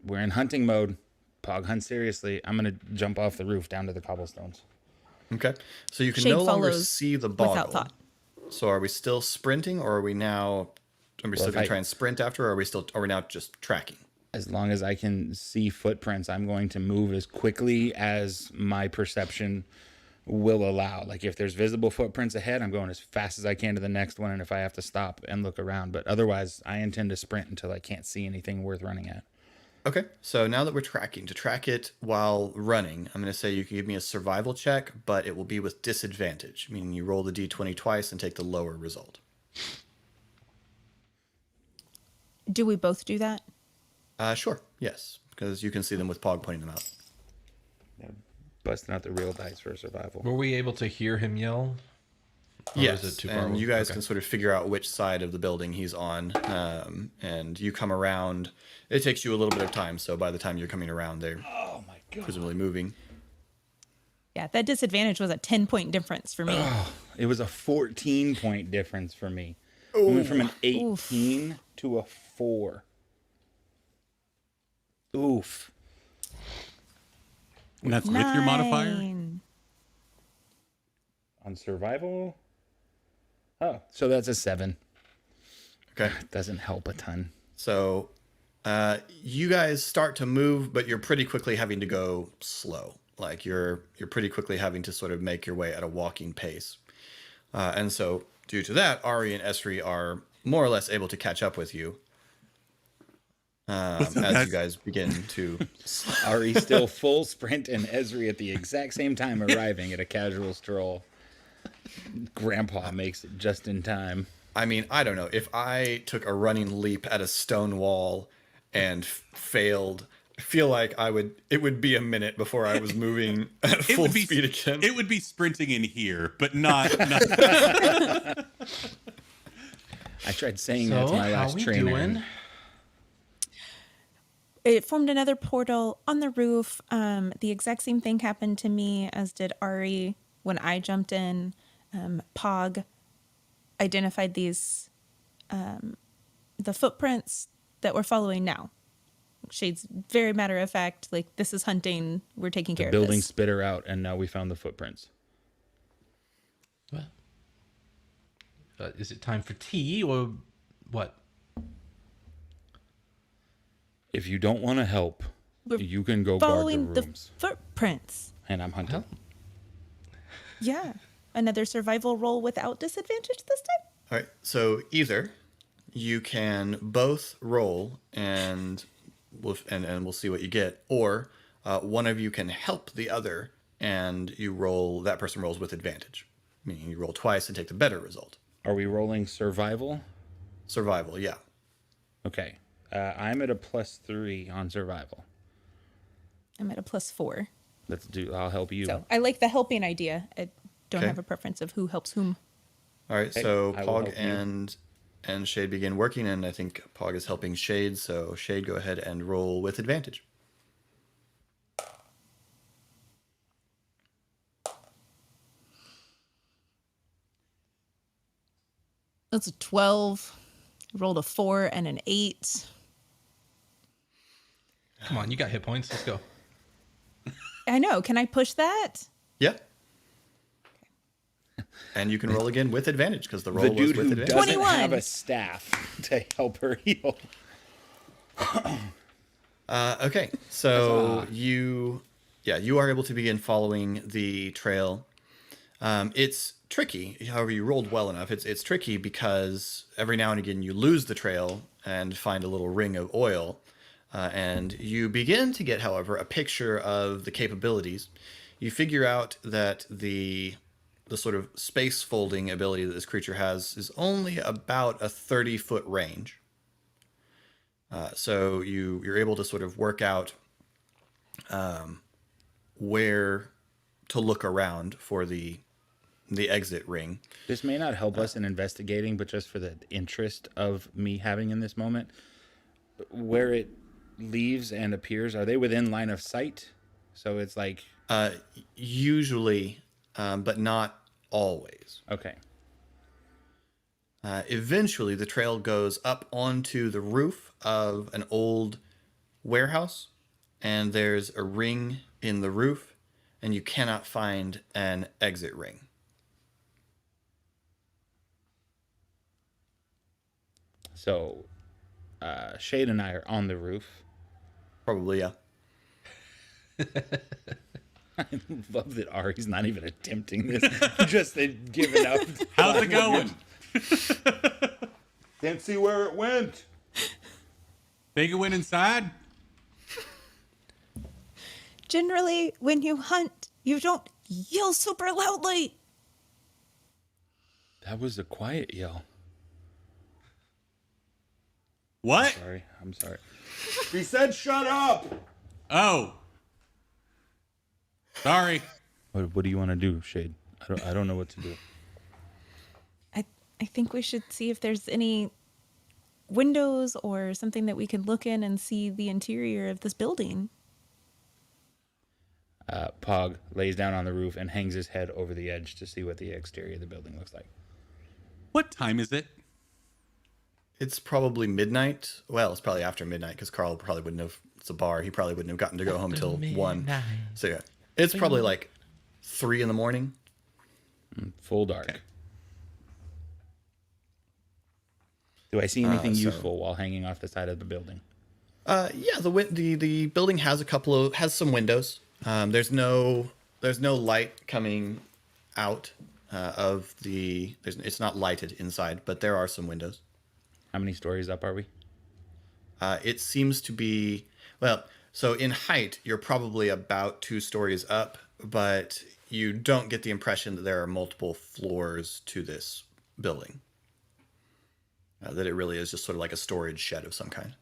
we're in hunting mode. Pog, hunt seriously. I'm gonna jump off the roof down to the cobblestones. Okay. So you can Shade no longer follows see the without boggle. thought. So are we still sprinting, or are we still if going to I- try and sprint after, or are we now just tracking? As long as I can see footprints, I'm going to move as quickly as my perception will allow. Like if there's visible footprints ahead, I'm going as fast as I can to the next one, and if I have to stop and look around. But otherwise, I intend to sprint until I can't see anything worth running at. Okay. So now that we're tracking, to track it while running, I'm going to say you can give me a survival check, but it will be with disadvantage, meaning you roll the d20 twice and take the lower result. Do we both do that? Sure. Yes, because you can see them with Pog pointing them out. Busting out the real dice for survival. Were we able to hear him yell? Or Yes, is it too far and away? you guys Okay. can sort of figure out which side of the building he's on, and you come around. It takes you a little bit of time, so by the time you're coming around, they're Oh my god! presumably moving. Yeah, that disadvantage was a 10-point difference for me. It was a 14-point difference for me. We went from an 18 to a 4. Oof. And that's with your modifier? 9. On survival? Oh, so that's a 7. Okay. Doesn't help a ton. So you guys start to move, but you're pretty quickly having to go slow. Like you're pretty quickly having to sort of make your way at a walking pace. And so due to that, Ari and Esri are more or less able to catch up with you as guys? you guys begin to. Ari still full sprint and Esri at the exact same time arriving at a casual stroll. Grandpa makes it just in time. I mean, I don't know. If I took a running leap at a stone wall and failed, I feel like it would be a minute before I was moving at full speed again. It would be sprinting in here, but not I tried saying that to So, my how last we trainer. doing? It formed another portal on the roof. The exact same thing happened to me as did Ari when I jumped in. Pog identified these, the footprints that we're following now. Shade's very matter of fact, like this is hunting. We're taking care of Building this. spit her out, and now we found the footprints. Well, is it time for tea or what? If you don't want to help, We're You can go guard the following the rooms. footprints. And I'm hunting. Yeah. Another survival roll without disadvantage this time? All right. So either you can both roll and we'll see what you get, or one of you can help the other and that person rolls with advantage. Meaning you roll twice and take the better result. Are we rolling survival? Survival, yeah. Okay. I'm at a +3 on survival. I'm at a +4. I'll help you. So I like the helping idea. I don't Okay. have a preference of who helps whom. All right, Okay, so I will Pog help you. and Shade begin working, and I think Pog is helping Shade, so Shade, go ahead and roll with advantage. That's a 12. I rolled a 4 and an 8. Come on, you got hit points. Let's go. I know. Can I push that? Yeah. And you can roll again with advantage, because the roll The was dude with who advantage. doesn't 21. have a staff to help her heal. Okay, so you are able to begin following the trail. It's tricky. However, you rolled well enough. It's tricky because every now and again you lose the trail and find a little ring of oil, and you begin to get, however, a picture of the capabilities. You figure out that the sort of space folding ability that this creature has is only about a 30-foot range. So you're able to sort of work out where to look around for the exit ring. This may not help us in investigating, but just for the interest of me having in this moment, where it leaves and appears, are they within line of sight? So it's like... Usually, but not always. Okay. Eventually, the trail goes up onto the roof of an old warehouse, and there's a ring in the roof, and you cannot find an exit ring. So, Shade and I are on the roof. Probably, yeah. I love that Ari's not even attempting this. Just giving up. How's it going? Didn't see where it went. Think it went inside? Generally, when you hunt, you don't yell super loudly. That was a quiet yell. What? I'm sorry. He said shut up! Oh. Sorry. What do you want to do, Shade? I don't know what to do. I think we should see if there's any windows or something that we can look in and see the interior of this building. Pog lays down on the roof and hangs his head over the edge to see what the exterior of the building looks like. What time is it? It's probably midnight. Well, it's probably after midnight, because Karl probably wouldn't have... It's a bar. He probably wouldn't have gotten to go home till 1. So yeah, it's probably like 3 in the morning. Full dark. Okay. Do I see anything useful while hanging off the side of the building? Yeah, the building has some windows. There's no light coming out of the. It's not lighted inside, but there are some windows. How many stories up are we? It seems to be, well, so in height, you're probably about 2 stories up, but you don't get the impression that there are multiple floors to this building. That it really is just sort of like a storage shed of some kind.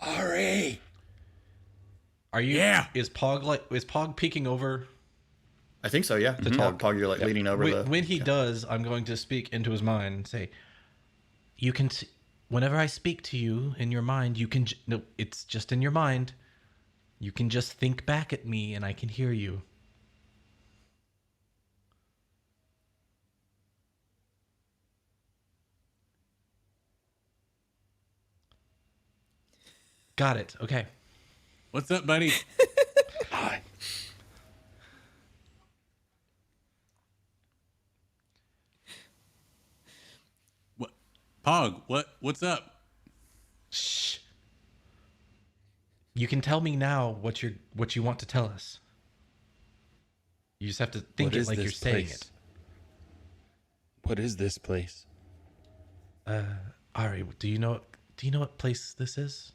Ari! Are you? Yeah. Is Pog peeking over? I think so, yeah. Pog, you're like leaning over When he does, I'm going to speak into his mind and say, "You can. Whenever I speak to you in your mind, you can. No, it's just in your mind. You can just think back at me, and I can hear you." Got it. Okay. What's up, buddy? Hi. Pog, what's up? Shh. You can tell me now what you want to tell us. You just have to think What it is like this you're saying place? What is this place? it. Ari, do you know what place this is?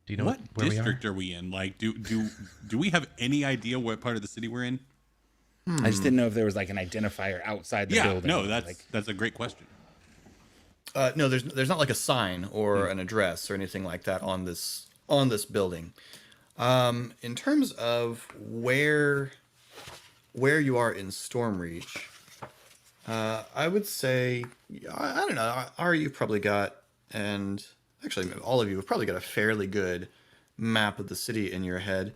Do you know What where district we are? are we in? Like, do we have any idea what part of the city we're in? I just didn't know if there was like an identifier outside the Yeah, building. no, like, that's a great question. No, there's not like a sign or an address or anything like that on this building. In terms of where you are in Stormreach, I would say I don't know. Ari, you've probably got, and actually all of you have probably got a fairly good map of the city in your head.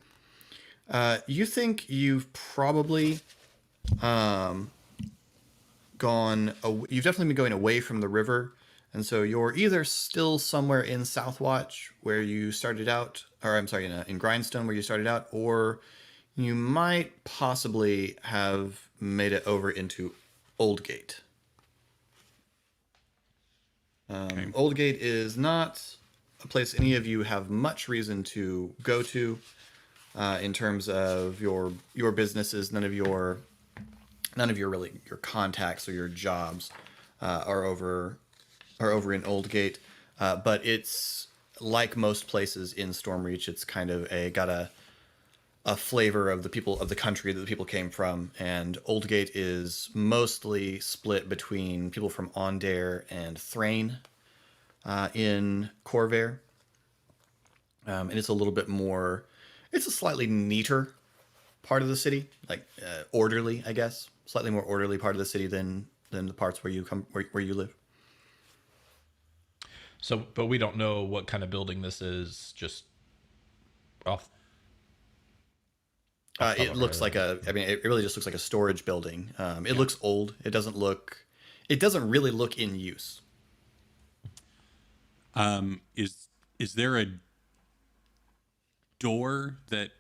You think you've probably you've definitely been going away from the river, and so you're either still somewhere in Southwatch where you started out, or I'm sorry, in Grindstone where you started out, or you might possibly have made it over into Oldgate. Oldgate is not a place any of you have much reason to go to in terms of your businesses. None of your your contacts or your jobs are over in Oldgate, but it's like most places in Stormreach. It's kind of got a flavor of the people of the country that the people came from, and Oldgate is mostly split between people from Ondare and Thrain in Corvair, and it's a little bit more. It's a slightly neater part of the city, like orderly, I guess, slightly more orderly part of the city than the parts where you live. So, but we don't know what kind of building this is. Just off. It looks like it really just looks like a storage building. It looks old. It doesn't really look in use. Is there a door that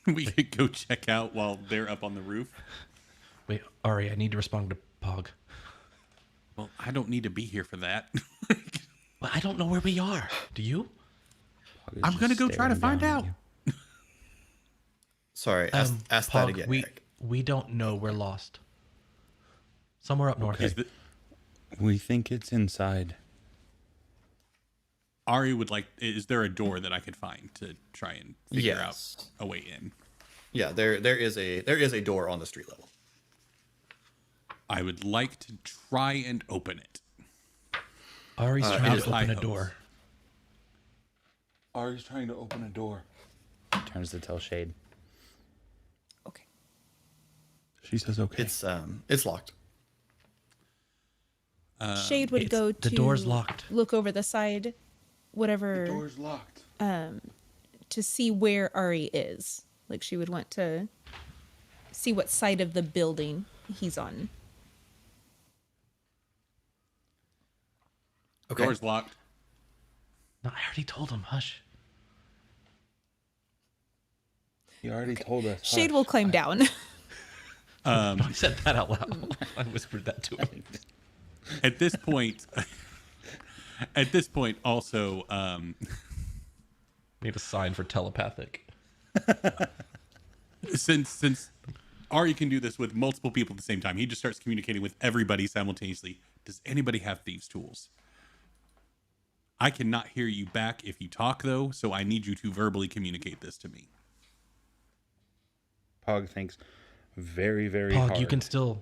we could go check out while they're up on the roof? Wait, Ari, I need to respond to Pog. Well, I don't need to be here for that. Well, I don't know where we are. Do you? I'm gonna go try to find out. Sorry, ask Pog, that again, Eric. We don't know. We're lost. Somewhere up north. Is the, we think it's inside. Ari would like. Is there a door that I could find to try and figure Yes. out a way in? Yeah, there is a door on the street level. I would like to try and open it. Ari's trying how's to high open a hopes? door. Ari's trying to open a door. Turns to tell Shade. Okay. She says okay. It's locked. Shade would go to the door's locked. look over the side, whatever, door's locked. to see where Ari is. Like she would want to see what side of the building he's on. Okay. Door's locked. No, I already told him. Hush. He already told us. Shade will climb down. No, I said that out loud. I whispered that to him. At this point, also, Need a sign for telepathic. since Ari can do this with multiple people at the same time, he just starts communicating with everybody simultaneously. Does anybody have thieves' tools? I cannot hear you back if you talk, though, so I need you to verbally communicate this to me. Pog thinks very, very Pog, hard. you can still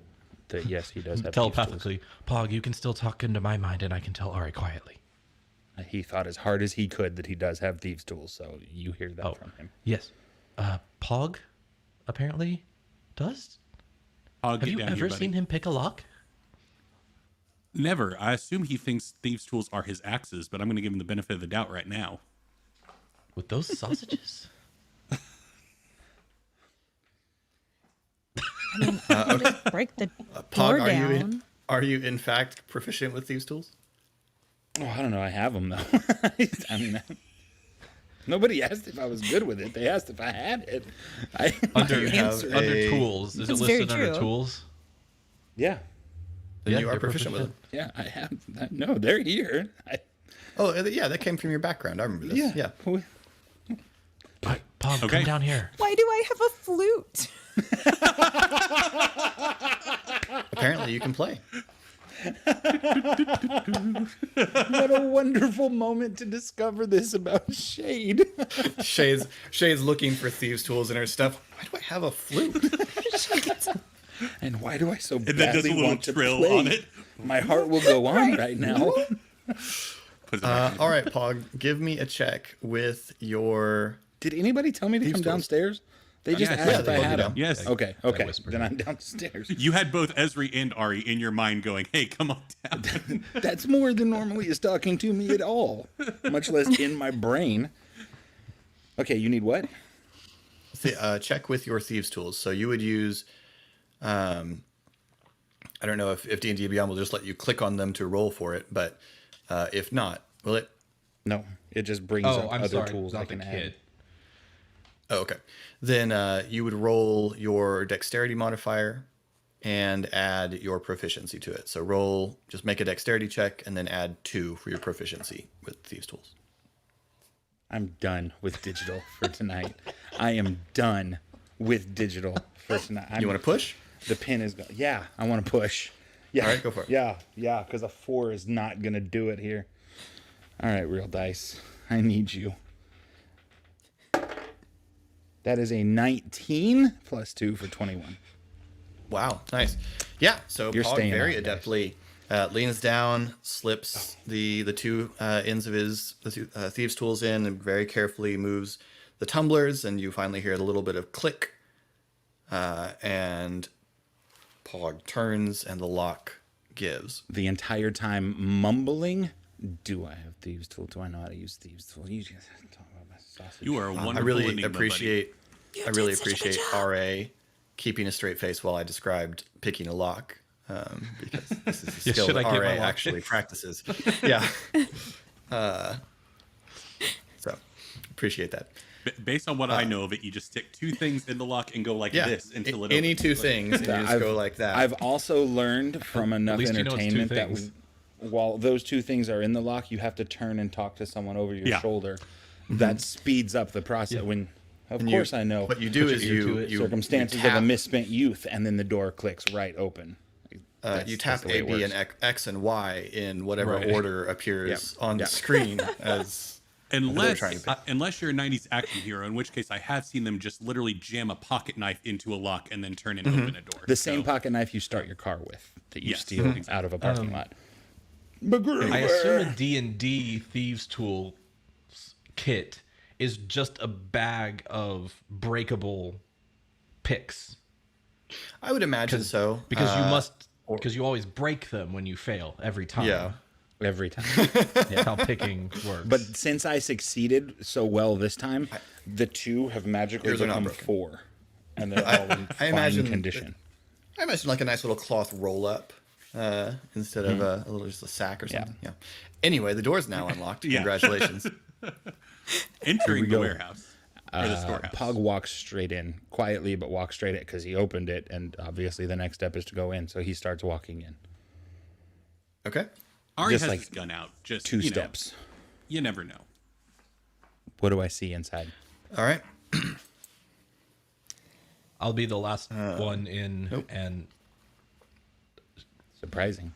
that yes, he does have telepathically. Pog, you can still talk into my mind, and I can tell Ari quietly. He thought as hard as he could that he does have thieves' tools, so you hear that from him. Yes. Pog, apparently, does. I'll Have get you down ever here, buddy. seen him pick a lock? Never. I assume he thinks thieves' tools are his axes, but I'm going to give him the benefit of the doubt right now. With those sausages? I mean, I would just break the door Pog, down. are you in fact proficient with these tools? Oh, I don't know. I have them though. I mean, nobody asked if I was good with it. They asked if I had it. Under have under tools. Is That's it very listed under true. tools? Yeah, Then Yeah, you are you're proficient with them. yeah, I have. No, they're here. Oh, yeah, that came from your background. I remember this. Yeah. Pog, Okay. come down here. Why do I have a flute? Apparently, you can play. What a wonderful moment to discover this about Shade. Shay's looking for thieves' tools in her stuff. Why do I have a flute? And why do I so And then does a badly little want to trill play? on it. My heart will go on right now. Puts it back. All right, Pog, give me a check with your. Did anybody tell me to come tools. downstairs? They just Yes. asked Yeah, if they I told had you them. to. Yes. Okay. whispered. Then I'm downstairs. You had both Esri and Ari in your mind going, hey, come on down. That's more than normally is talking to me at all, much less in my brain. Okay, you need what? Check with your thieves' tools. So you would use. I don't know if D&D Beyond will just let you click on them to roll for it, but if not, will it? No, it just brings Oh, up I'm other sorry. tools I Not the can add. kid. Oh, okay. Then you would roll your dexterity modifier and add your proficiency to it. So just make a dexterity check and then add 2 for your proficiency with thieves' tools. I'm done with digital for tonight. I am done with digital for tonight. You want to push? The pin is gone. Yeah, I want to push. Yeah. All right, go for it. Yeah, because a 4 is not going to do it here. All right, real dice. I need you. That is a 19 plus 2 for 21. Wow, nice. Yeah, so You're Pog staying very on, guys. adeptly leans down, slips the 2 ends of his thieves' tools in, and very carefully moves the tumblers, and you finally hear a little bit of click, and Pog turns, and the lock gives. The entire time mumbling, do I have thieves' tool? Do I know how to use thieves' tool? You just talk about my sausage. You are a wonderful I really enigma, appreciate RA keeping a straight face while I described picking a lock, because this is a Yeah, skill should that I get RA my lock actually fixed? practices. Yeah. So appreciate that. Based on what I know of it, you just stick 2 things in the lock and go like Yeah. this until it Any opens. 2 things, and you just go like that. I've also learned from enough least you know it's 2 entertainment that things. while those 2 things are in the lock, you have to turn and talk to someone over your Yeah. shoulder. That speeds up the process. When, of And course, I know What you do Put is your ear to you it. circumstances you of a tap, misspent youth, and then the door clicks right open. you tap the way A, it B, works. and X and Y in whatever Right. order appears Yep. on the Yep. screen as Unless, trying to pick. unless you're a 90s action hero, in which case I have seen them just literally jam a pocket knife into a lock and then turn and open a door. The same So, pocket knife you start your car with that you Yes, steal exactly. out of a parking lot. I assume a D&D thieves tool kit is just a bag of breakable picks I would imagine so. because you always break them when you fail every time. Yeah. Every time. That's how picking works. But since I succeeded so well this time, the 2 have magically Yours are not become broken. 4. And they're all in fine imagine condition. I imagine like a nice little cloth roll up instead of a little just a sack or Yeah. something. Yeah. Anyway, the door's now unlocked. Yeah. Congratulations. entering the go. warehouse or the storehouse. Pug walks straight in, quietly, but walks straight in because he opened it. And obviously the next step is to go in. So he starts walking in. Okay. Ari just has like his gun out. Just 2 you know, steps. you never know. What do I see inside? All right. I'll be the last one in, and Surprising.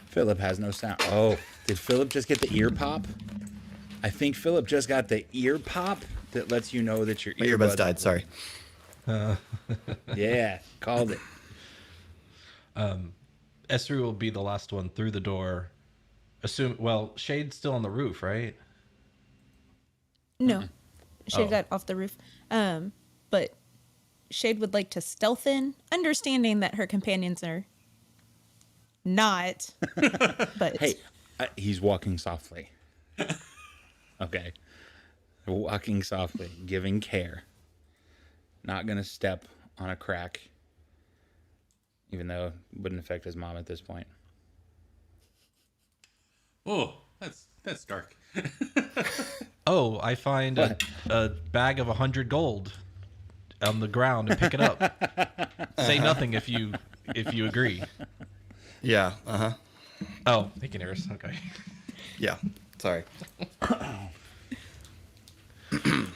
Philip has no sound. Oh, did Philip just get the ear pop? I think Philip just got the ear pop that lets you know that your My earbuds died. Sorry. Yeah, called it. Esther will be the last one through the door. Shade's still on the roof, right? No. Shade Oh. got off the roof. But Shade would like to stealth in, understanding that her companions are not. But Hey, he's walking softly. Okay. Walking softly, giving care. Not going to step on a crack, even though it wouldn't affect his mom at this point. Oh, that's dark. Oh, I find a bag of 100 gold on the ground and pick it up. Say nothing if you agree. Yeah. Uh huh. Oh, making errors. Okay. Yeah. Sorry.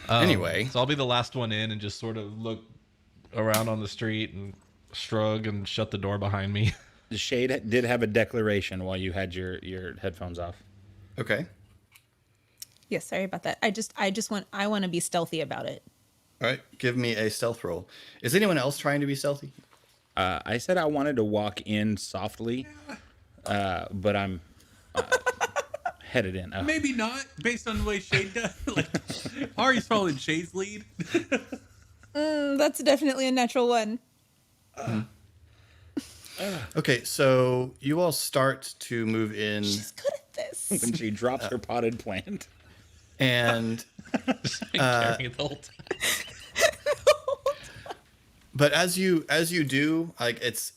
Anyway, So I'll be the last one in and just sort of look around on the street and shrug and shut the door behind me. The Shade did have a declaration while you had your headphones off. okay. Yes, sorry about that. I want to be stealthy about it. All right, give me a stealth roll. Is anyone else trying to be stealthy? I said I wanted to walk in softly, but I'm headed in. Maybe not, based on the way Shade does. Like, Ari's following Shade's lead. That's definitely a natural one. Okay, so you all start to move in, She's good at this. When she drops her potted plant. and Carrying it the whole time. but as you do, like it's,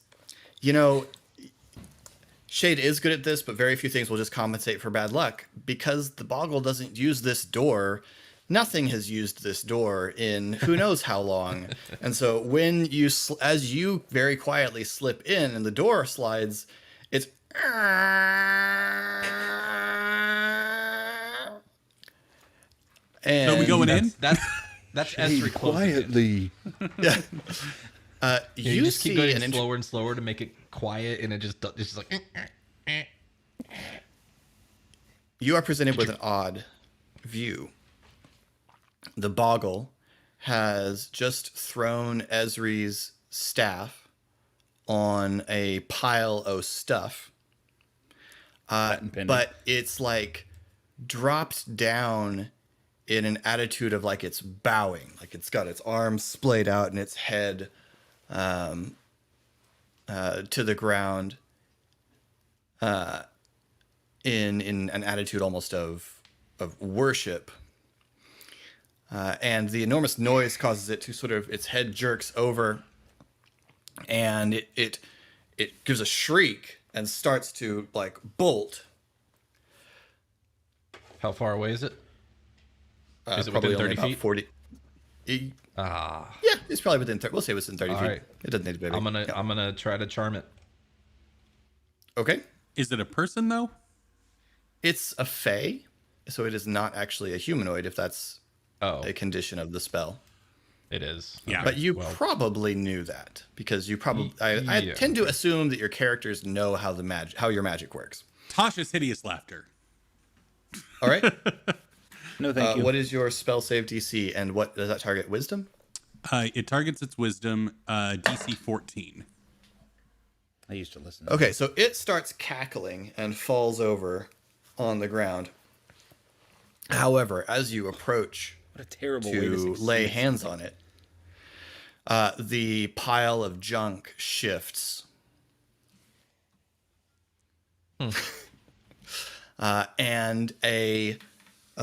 Shade is good at this, but very few things will just compensate for bad luck because the Boggle doesn't use this door. Nothing has used this door in who knows how long. And so when you, as you very quietly slip in and the door slides, it's. And So we going in? That's Esri closing it. Yeah. You You just keep see going an slower and slower to make it quiet, and it's just like. You are presented with an odd view. The Boggle has just thrown Esri's staff on a pile of stuff, but it's like dropped down in an attitude of like it's bowing, like it's got its arms splayed out and its head to the ground, in an attitude almost of worship. And the enormous noise causes it to sort of, its head jerks over, and it gives a shriek and starts to like bolt. How far away is it? Is it Probably within only 30 about feet? 40. Yeah, it's probably within 30. We'll say within 30 All feet. right. It doesn't need to be big. I'm gonna try to charm it. Okay. Is it a person, though? It's a fae, so it is not actually a humanoid if that's Oh, a condition of the spell. it is. Yeah. But you well. probably knew that because you probably I Yeah. tend to assume that your characters know how how your magic works. Tasha's hideous laughter. All right. No, thank you. What is your spell save DC, and what does that target? Wisdom? It targets its wisdom, DC 14. I used to listen. Okay, so it starts cackling and falls over on the ground. However, as you approach What a terrible way to to succeed. lay hands on it, the pile of junk shifts. And a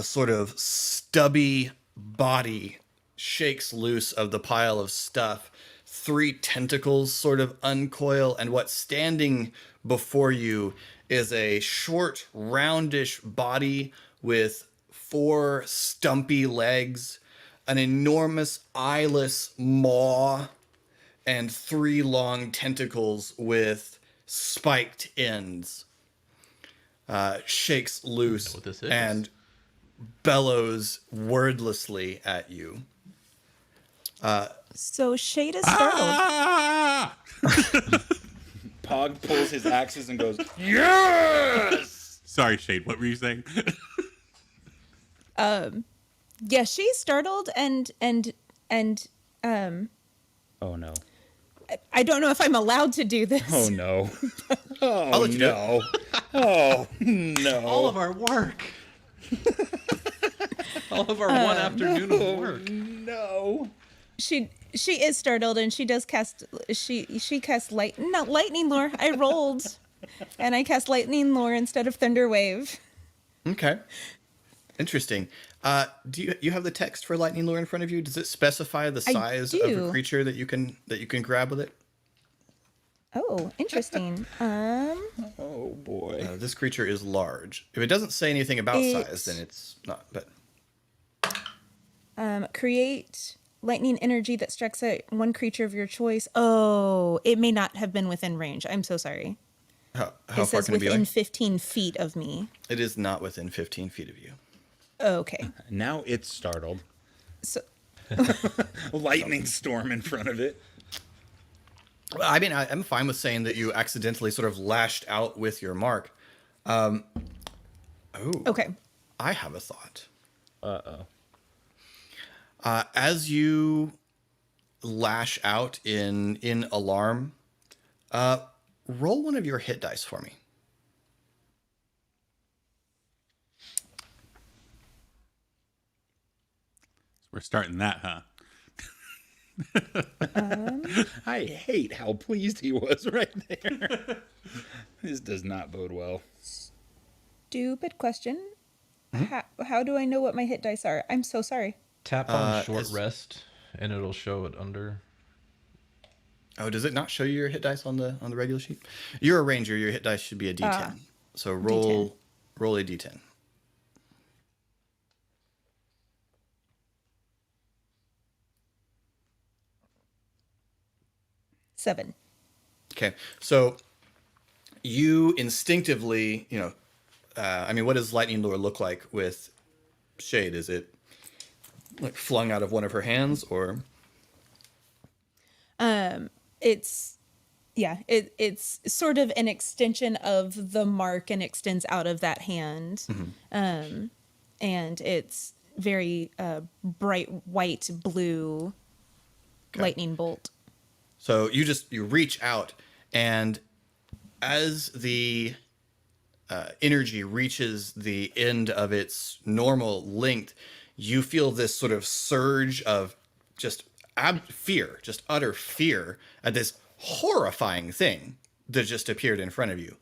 sort of stubby body shakes loose of the pile of stuff. 3 tentacles sort of uncoil, and what's standing before you is a short, roundish body with 4 stumpy legs, an enormous eyeless maw, and 3 long tentacles with spiked ends. Shakes loose what this is. and bellows wordlessly at you. So Shade is startled. Ah! Pog pulls his axes and goes, yes! Sorry, Shade. What were you saying? Yeah, she's startled and Oh, no. I don't know if I'm allowed to do this. Oh, no. I'll Oh, let you do it. no. Oh, no. All of our work. All of our one afternoon of work. No. She is startled and she does cast casts lightning lore. I rolled and I cast lightning lore instead of thunder wave. Okay. Interesting. Do you have the text for lightning lure in front of you? Does it specify the size of do. a creature that you can grab with it? Oh, interesting. Oh, boy. This creature is large. If it doesn't say anything about size, then it's not. But Create lightning energy that strikes at one creature of your choice. Oh, it may not have been within range. I'm so sorry. How It far says can it be within away? 15 feet of me. It is not within 15 feet of you. Okay. Now it's startled. So Lightning storm in front of it. Well, I mean, I'm fine with saying that you accidentally sort of lashed out with your mark. okay. I have a thought. Uh-oh. As you lash out in alarm, roll one of your hit dice for me. We're starting that, huh? I hate how pleased he was right there. This does not bode well. Stupid question. How do I know what my hit dice are? I'm so sorry. Tap on short as- rest, and it'll show it under. Oh, does it not show you your hit dice on the regular sheet? You're a ranger. Your hit dice should be a D10. So roll a D10. Seven. Okay, so you instinctively, I mean, what does lightning lure look like with Shade? Is it like flung out of one of her hands, or? It's it's sort of an extension of the mark and extends out of that hand. And it's very bright white blue lightning bolt. So you reach out, and as the energy reaches the end of its normal length, you feel this sort of surge of just fear, just utter fear at this horrifying thing that just appeared in front of you.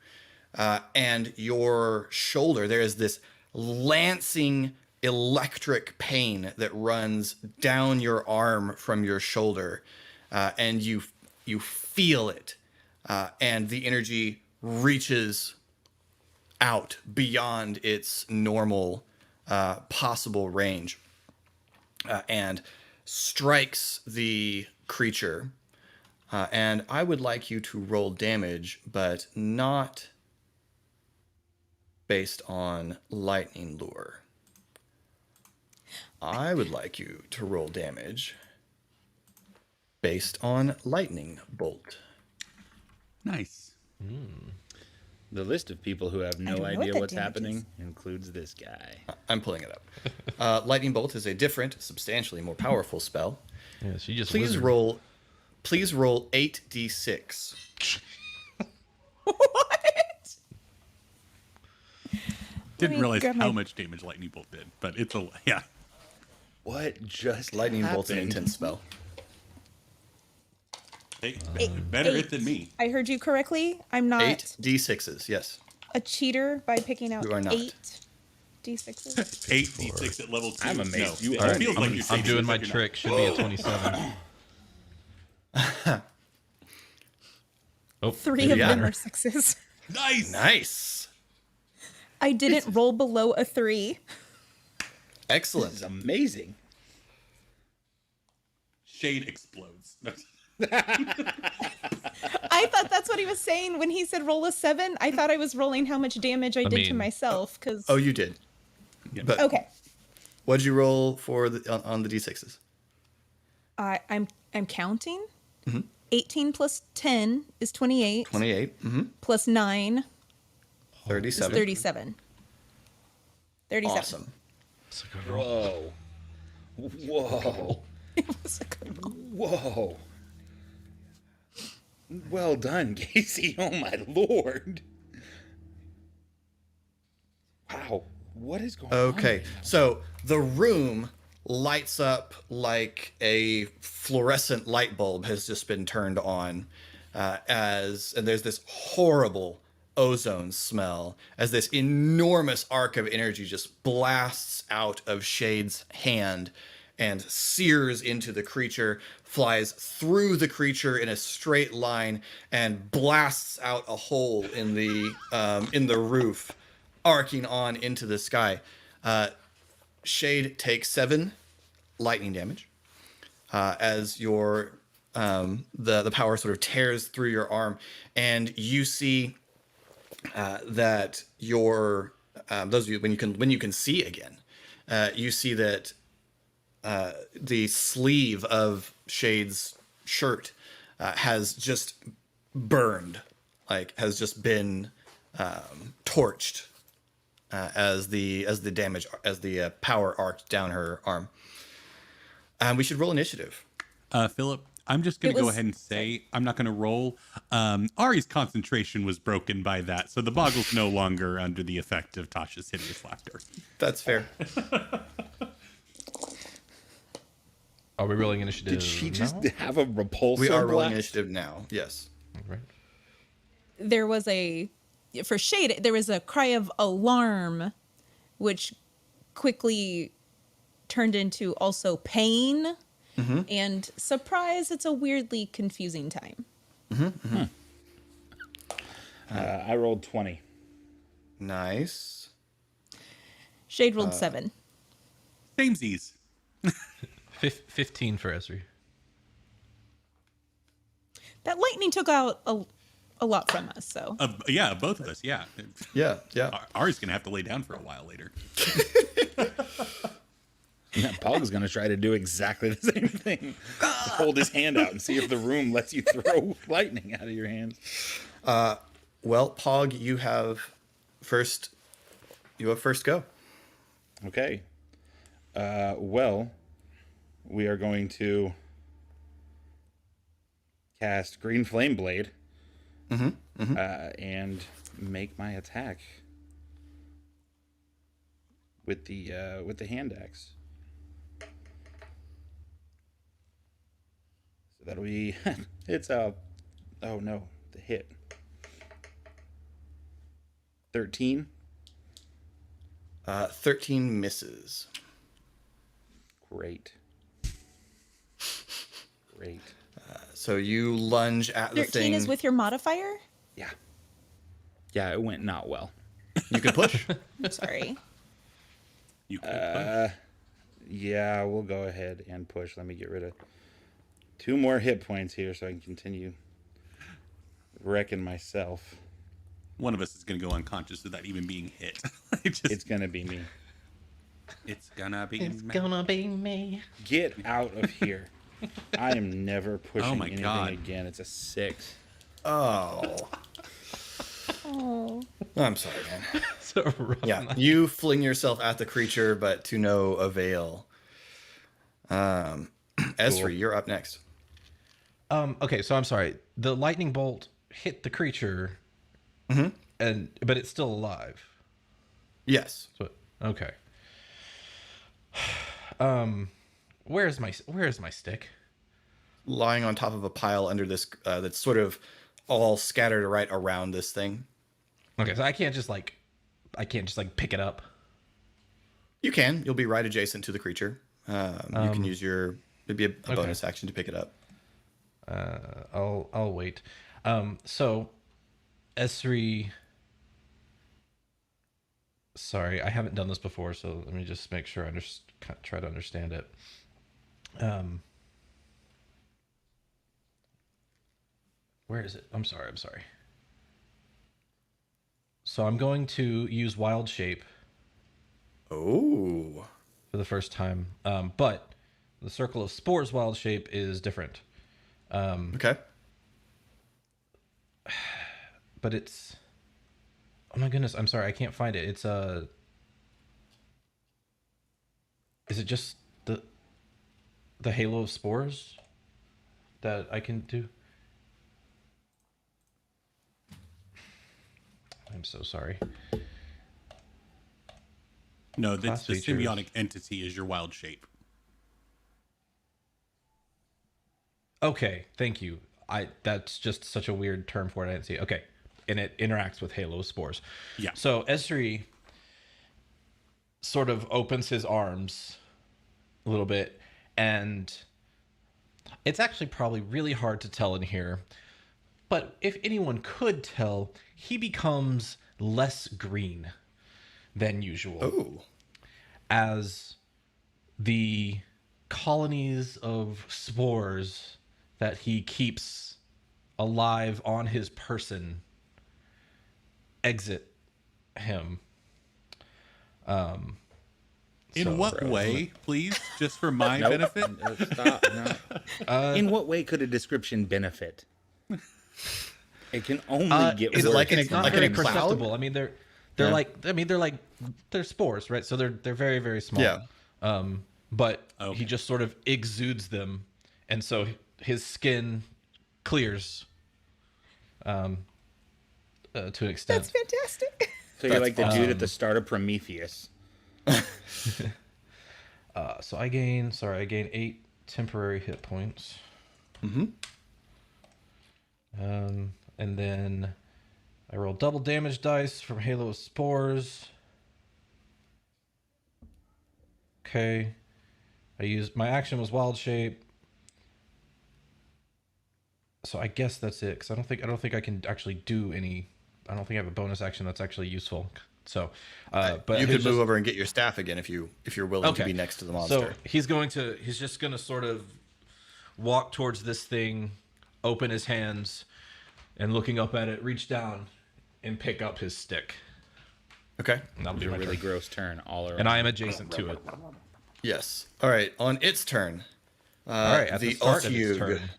And your shoulder, there is this lancing electric pain that runs down your arm from your shoulder. And you feel it, and the energy reaches out beyond its normal possible range, and strikes the creature. And I would like you to roll damage, but not based on lightning lure. I would like you to roll damage based on lightning bolt. Nice. The list of people who have don't no know what idea that what's damage happening includes this guy. I'm pulling it up. Lightning bolt is a different, substantially more powerful spell. Yes, you just Please wizard. roll 8d6. What? Didn't me realize grab how my- much damage lightning bolt did, but it's a yeah. What just Lightning bolt's an happened? intense spell. Hey, better it than me. I heard you correctly. I'm not 8d6s, yes. a cheater by picking out You are not. 8d6s. 8d6 at level 2. I'm amazed No. you It own feels these. like you're I'm saying doing it, my but you're not. trick. Should be a 27. Oh, 3 of Yeah. them are 6s. Nice. Nice. I didn't roll below a 3. This Excellent. is amazing. Shade explodes. I thought that's what he was saying when he said roll a 7. I thought I was rolling how much damage I did to mean- myself because Oh, you did. Yeah. But okay. what did you roll for on the d6s? I'm counting. 18 plus 10 is 28. 28. Plus 9 is 37. 37. 37. Awesome. it's a good roll. Whoa. Whoa. It was a good roll. Whoa. Well done, Casey. Oh my lord. Wow. What is going on? Okay, so the room lights up like a fluorescent light bulb has just been turned on, and there's this horrible ozone smell as this enormous arc of energy just blasts out of Shade's hand and sears into the creature, flies through the creature in a straight line, and blasts out a hole in the roof, arcing on into the sky. Shade takes 7 lightning damage as the power sort of tears through your arm, and you see that your those of you when you can see again, you see that the sleeve of Shade's shirt has just burned, like has just been torched as the damage as the power arced down her arm. We should roll initiative. Philip, I'm just going It to go was- ahead and say I'm not going to roll. Ari's concentration was broken by that, so the Boggle's no longer under the effect of Tasha's hideous laughter. That's fair. Are we rolling initiative? Did she just now? have a repulsor We are rolling blast? initiative now. Yes. Right. There was for Shade, there was a cry of alarm, which quickly turned into also pain and surprise. It's a weirdly confusing time. I rolled 20. Nice. Shade rolled 7. Samesies. 15 for Esri. That lightning took out a lot from us, so. Yeah, both of us. Yeah. Yeah. Yeah. Ari's going to have to lay down for a while later. Yeah, Pog's going to try to do exactly the same thing. Hold his hand out and see if the room lets you throw lightning out of your hands. Well, Pog, you have first go. Okay. Well, we are going to cast Green Flame Blade and make my attack with the hand axe. So that'll be it's a oh no, the hit. 13. 13 misses. Great. Great. So you lunge at the 13 thing. is with your modifier? Yeah. Yeah, it went not well. You can push. I'm sorry. You could Yeah, we'll go ahead and push. Let me get rid of 2 more hit points here so I can continue wrecking myself. one of us is going to go unconscious without even being hit. It's going to be me. It's gonna be It's me. gonna be me. Get out of here. I am never pushing Oh my anything God. again. It's a 6. Oh. Oh. I'm sorry, man. So rough. Yeah, you fling yourself at the creature, but to no avail. Esri, you're up next. Okay, so I'm sorry. The lightning bolt hit the creature, but it's still alive. Yes. So, okay. Where's my stick? Lying on top of a pile under this that's sort of all scattered right around this thing. Okay, so I can't just pick it up. You can. You'll be right adjacent to the creature. You can use your maybe a bonus action to pick it up. I'll wait. So S3. Sorry, I haven't done this before, so let me just make sure I try to understand it. Where is it? I'm sorry. So I'm going to use Wild Shape Oh. for the first time, but the Circle of Spores Wild Shape is different. Okay. But it's... Oh my goodness, I'm sorry, I can't find it. It's Is it just the Halo of Spores that I can do? I'm so sorry. No, Class the features. symbiotic entity is your wild shape. Okay, thank you. That's just such a weird term for it. I didn't see it. Okay, and it interacts with Halo of Spores. Yeah. So Esri sort of opens his arms a little bit, and it's actually probably really hard to tell in here, but if anyone could tell, he becomes less green than usual. Oh. As the colonies of spores that he keeps alive on his person exit him. In what way, please? Just for my Nope. benefit? Stop. No. In what way could a description benefit? It can only get is it worse. like It's not like in very a cloud? perceptible. I mean, they're spores, right? So they're very, very small. Yeah. But Okay. he just sort of exudes them, and so his skin clears. To an extent. That's fantastic. So you're like the dude at the start of Prometheus. So I gain 8 temporary hit points. Mm-hmm. And then I roll double damage dice from Halo of Spores. Okay. My action was Wild Shape. So I guess that's it, because I don't think I can actually do any. I don't think I have a bonus action that's actually useful. So, but you he'll could move over and get your staff again if you're willing to be next to the monster. So he's just gonna sort of walk towards this thing, open his hands, and looking up at it, reach down and pick up his stick. Okay. And that'll be A my really turn. gross turn all around. And I am adjacent to it. Yes. All right. On its turn. All right, at the start of its Othug. turn.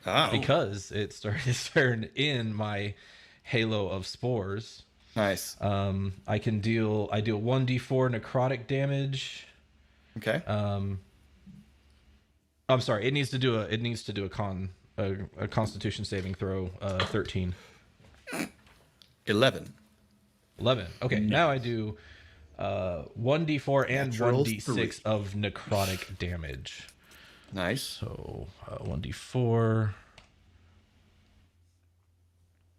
Oh. Because it started its turn in my Halo of Spores. Nice. I deal 1d4 necrotic damage. Okay. I'm sorry. It needs to do a Constitution saving throw. 13. 11. 11. Okay. Now I do 1d4 and Natural 1d6 3. of necrotic damage. Nice. So 1d4.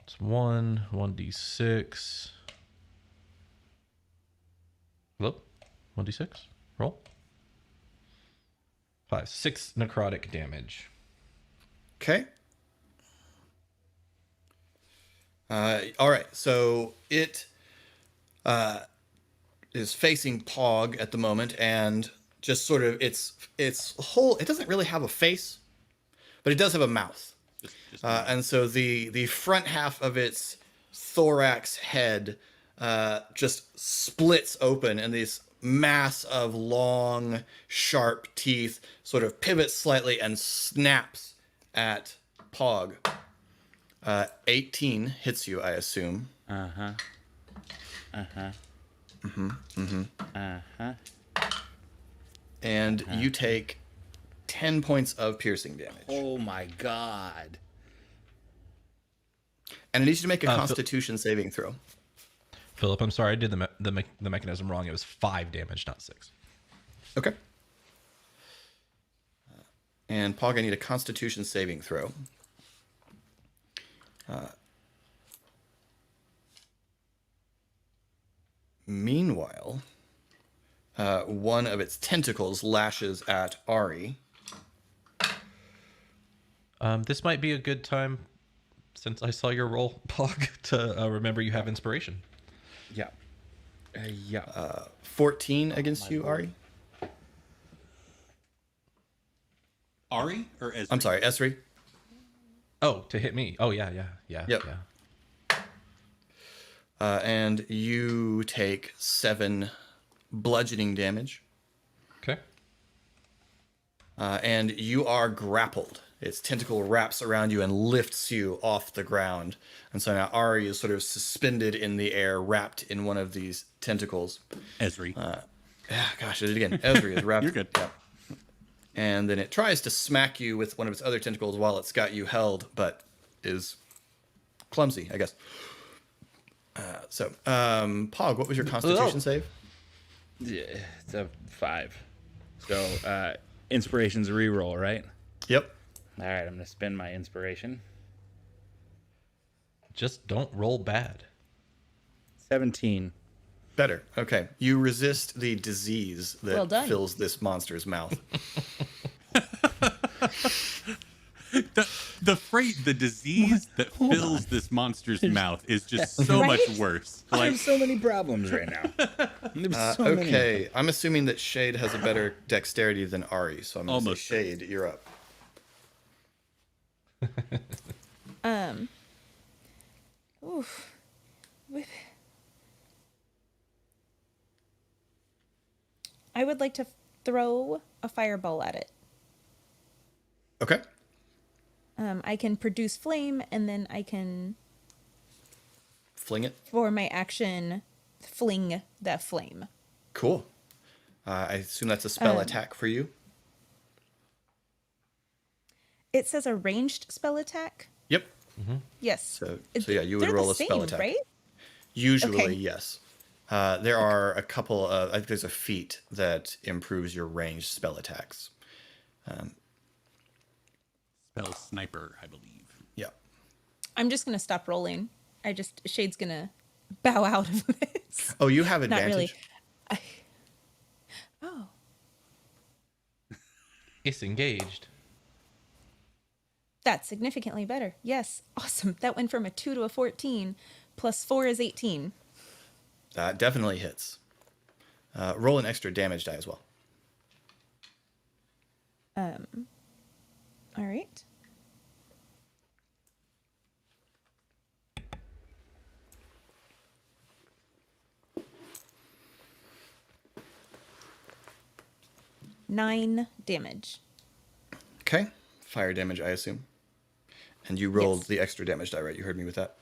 It's 1d6. Hello? 1d6. Roll. 5. 6 necrotic damage. Okay. All right. So it is facing Pog at the moment, and just sort of its whole. It doesn't really have a face, but it does have a mouth. And so the front half of its thorax head just splits open, and this mass of long, sharp teeth sort of pivots slightly and snaps at Pog. 18 hits you, I assume. And you take 10 points of piercing damage. Oh my god. And I need you to make a Constitution saving throw. Philip, I'm sorry. I did the mechanism wrong. It was 5 damage, not 6. Okay. And Pog, I need a Constitution saving throw. Meanwhile, one of its tentacles lashes at Ari. This might be a good time, since I saw your roll, Pog, to remember you have inspiration. Yeah. Yeah. 14 against you, Ari? Ari or Esri? I'm sorry, Esri. Oh, to hit me. Oh, yeah. Yep. Yeah. And you take 7 bludgeoning damage. Okay. And you are grappled. Its tentacle wraps around you and lifts you off the ground. And so now Ari is sort of suspended in the air, wrapped in one of these tentacles. Esri. Gosh, I did it again. Esri is wrapped. You're good. Yeah. And then it tries to smack you with one of its other tentacles while it's got you held, but is clumsy, I guess. Pog, what was your Constitution save? Yeah, it's a 5. So, inspiration's a reroll, right? Yep. All right, I'm going to spend my inspiration. Just don't roll bad. 17. Better. Okay. You resist the disease Well that done. fills this monster's mouth. The disease that fills this monster's mouth is just so much Right? worse. I Like, have so many problems right now. There's so many. Okay. I'm assuming that Shade has a better dexterity than Ari, so I'm going to say Almost. Shade, you're up. I would like to throw a fireball at it. Okay. I can produce flame, and then I can, Fling it. for my action, fling the flame. Cool. I assume that's a spell attack for you. It says a ranged spell attack. Yep. Yes. So yeah, you would They're roll the a spell same, attack. right? Usually, Okay. yes. There are a couple of. I think there's a feat that improves your ranged spell attacks. Spell sniper, I believe. Yeah. I'm just gonna stop rolling. Shade's gonna bow out of this. Oh, you have Not advantage. really. Oh, It's engaged. that's significantly better. Yes, awesome. That went from a 2 to a 14, plus 4 is 18. That definitely hits. Roll an extra damage die as well. All right. Nine damage. Okay. Fire damage, I assume. And you rolled Yes. the extra damage die, right? You heard me with that?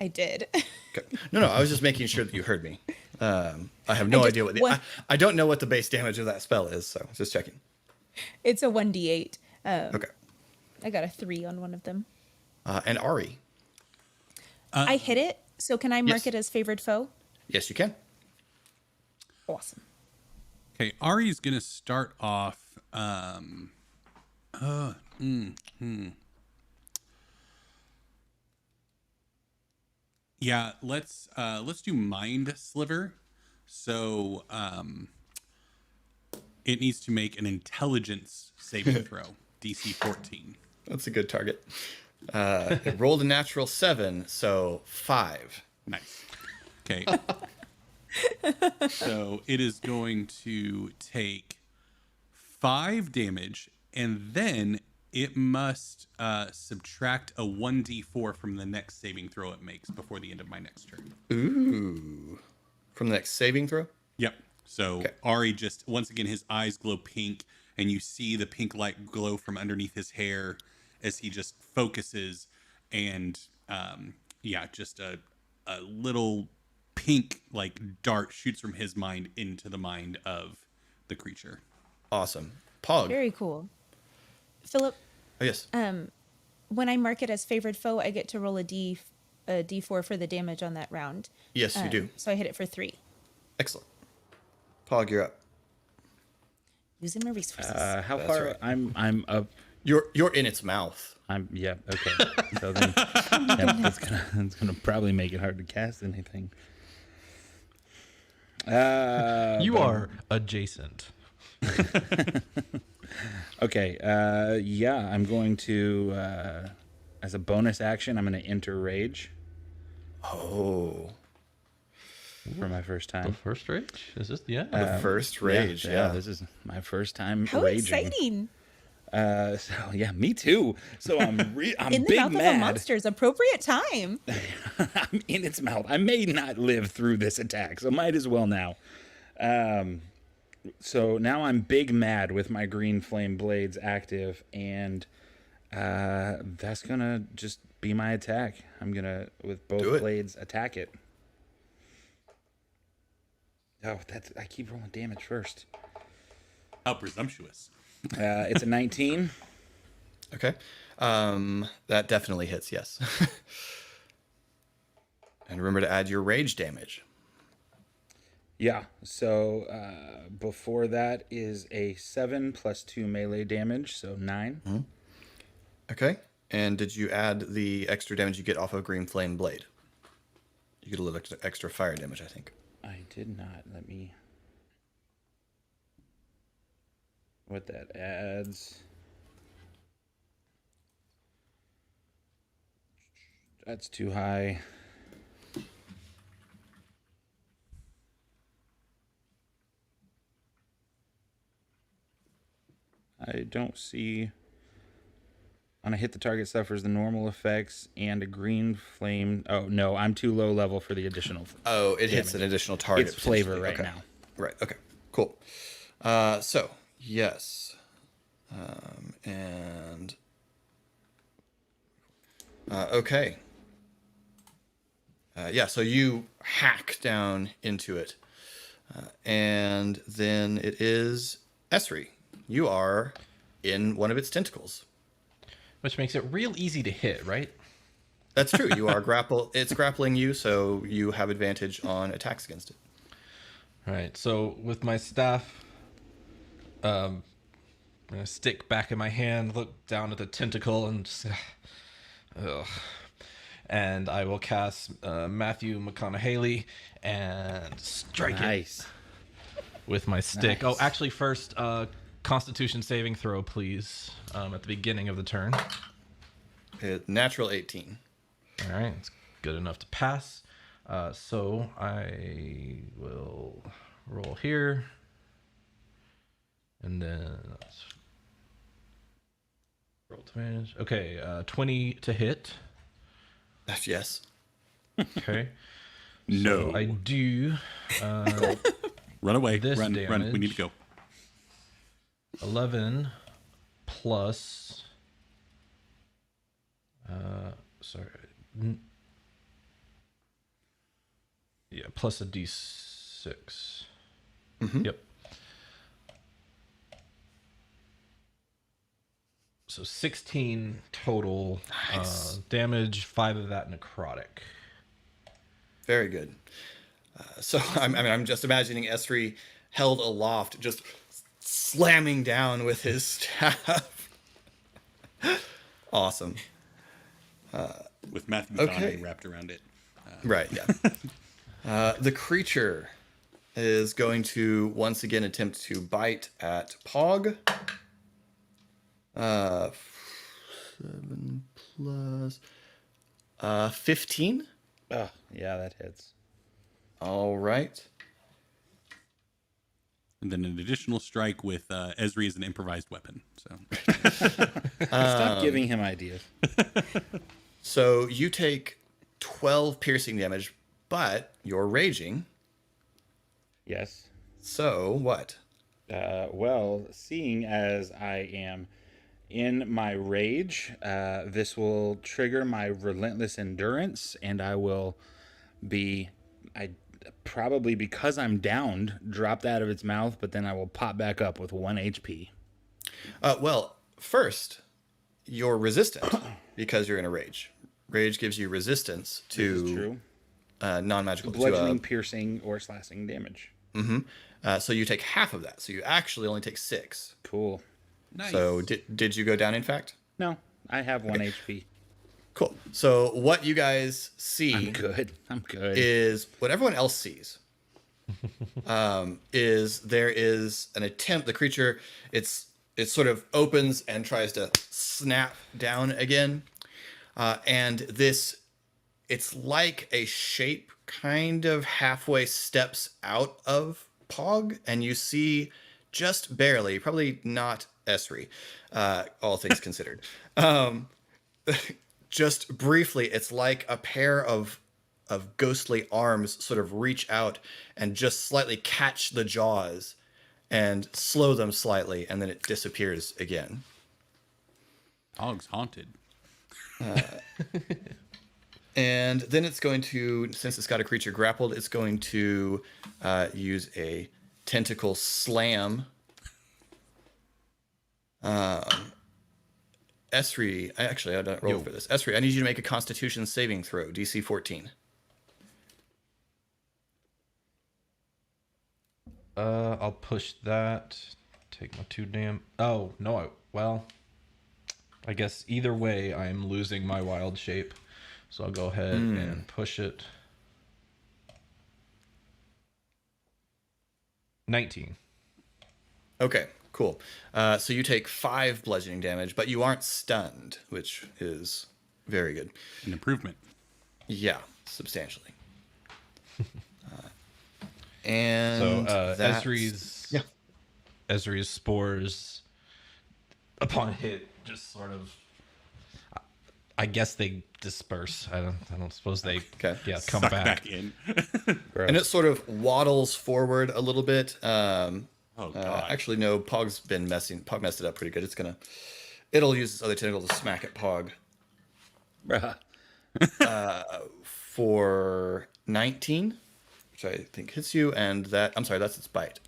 I did. Okay. No, I was just making sure that you heard me. I have no just- idea what the... what- I don't know what the base damage of that spell is, so just checking. It's a 1d8. Okay. I got a 3 on one of them. And Ari. I hit it, so can I mark yes. it as favored foe? Yes, you can. Awesome. Okay, Ari's gonna start off. Yeah, let's do Mind Sliver. So it needs to make an intelligence saving throw, DC 14. That's a good target. It rolled a natural 7, so 5. Nice. Okay. So it is going to take 5 damage, and then it must subtract a 1d4 from the next saving throw it makes before the end of my next turn. Ooh. From the next saving throw? Yep. So Okay. Ari just, once again, his eyes glow pink, and you see the pink light glow from underneath his hair as he just focuses, and just a little pink like dart shoots from his mind into the mind of the creature. Awesome. Pog. Very cool. Philip, Oh, yes. when I mark it as favored foe, I get to roll a d4 for the damage on that round. Yes, you do. So I hit it for 3. Excellent. Pog, you're up. Using my resources. How That's far? right. I'm up. You're in its mouth. Yeah. Okay. So then, that's gonna probably make it hard to cast anything. You are adjacent. Okay. Yeah. I'm going to, as a bonus action, I'm going to enter rage Oh. for my first The time. first rage? Is this the end? The first rage, yeah. This is my first time How raging. exciting! So yeah, me too. So I'm In the big mouth of a mad. monster's appropriate time. I'm in its mouth. I may not live through this attack, so might as well now. So now I'm big mad with my green flame blades active, and that's gonna just be my attack. I'm gonna, with Do both it. blades, attack it. Oh, I keep rolling damage first. How presumptuous. It's a 19. Okay. That definitely hits, yes. And remember to add your rage damage. Yeah, so before that is a 7 plus 2 melee damage, so 9. Okay. And did you add the extra damage you get off of Green Flame Blade? You get a little extra fire damage, I think. I did not. Let me... What that adds... That's too high. I don't see On a hit, the target suffers the normal effects and a green flame. Oh, no, I'm too low level for the additional. Oh, it hits damage. an additional target. It's flavor potentially. right Okay. now. Right. Okay. Cool. So yes, and okay. Yeah. So you hack down into it, and then it is Esri. You are in one of its tentacles. Which makes it real easy to hit, right? That's true. You are It's grappling you, so you have advantage on attacks against it. All right. So with my staff, I'm gonna stick back in my hand, look down at the tentacle, and just, ugh. And I will cast Matthew McConaughey and strike Nice. it with my stick. Nice. Oh, actually, first, Constitution saving throw, please, at the beginning of the turn. Natural 18. All right, it's good enough to pass. So I will roll here, and then let's roll to manage. Okay, 20 to hit. Yes. Okay. No. So I do Run away. This Run. We damage. need to go. 11 plus. Sorry. Yeah, plus a d6. Yep. So 16 total damage, 5 of that necrotic. Very good. So I'm just imagining Esri held aloft, just slamming down with his staff. Awesome. With Matthew Okay. McConaughey wrapped around it. Right, yeah. The creature is going to once again attempt to bite at Pog. 7 plus 15. Oh, yeah, that hits. All right. And then an additional strike with Esri as an improvised weapon. So Stop giving him ideas. So you take 12 piercing damage, but you're raging. Yes. So what? Well, seeing as I am in my rage, this will trigger my relentless endurance, and I will probably, because I'm downed, drop that out of its mouth, but then I will pop back up with 1 HP. Well, first, you're resistant because you're in a rage. Rage gives you resistance This is to true. non-magical. Bludgeoning, piercing, or slashing damage. So you take half of that. So you actually only take 6. Cool. nice. So did you go down, in fact? No, I have 1 HP. Cool. So what you guys see I'm good. is what everyone else sees. Is there is an attempt, the creature, it sort of opens and tries to snap down again. And it's like a shape kind of halfway steps out of Pog, and you see just barely, probably not Esri, all things considered. Just briefly, it's like a pair of ghostly arms sort of reach out and just slightly catch the jaws and slow them slightly, and then it disappears again. Dog's haunted. And then it's going to, since it's got a creature grappled, it's going to use a tentacle slam. Esri, actually, I don't roll for this. Esri, I need you to make a Constitution saving throw, DC 14. I'll push that. Take my 2 damn. Oh no! I guess either way, I'm losing my wild shape, so I'll go ahead and push it. 19. Okay, cool. So you take 5 bludgeoning damage, but you aren't stunned, which is very good. An improvement. Yeah, substantially. And So that's- Esri's spores, upon hit, just sort of I guess they disperse. I don't suppose they Okay. come Suck back. in. And it sort of waddles forward a little bit. Oh god. Actually, no. Pog messed it up pretty good. It'll use its other tentacle to smack at Pog Bruh. for 19, which I think hits you, and I'm sorry, that's its bite.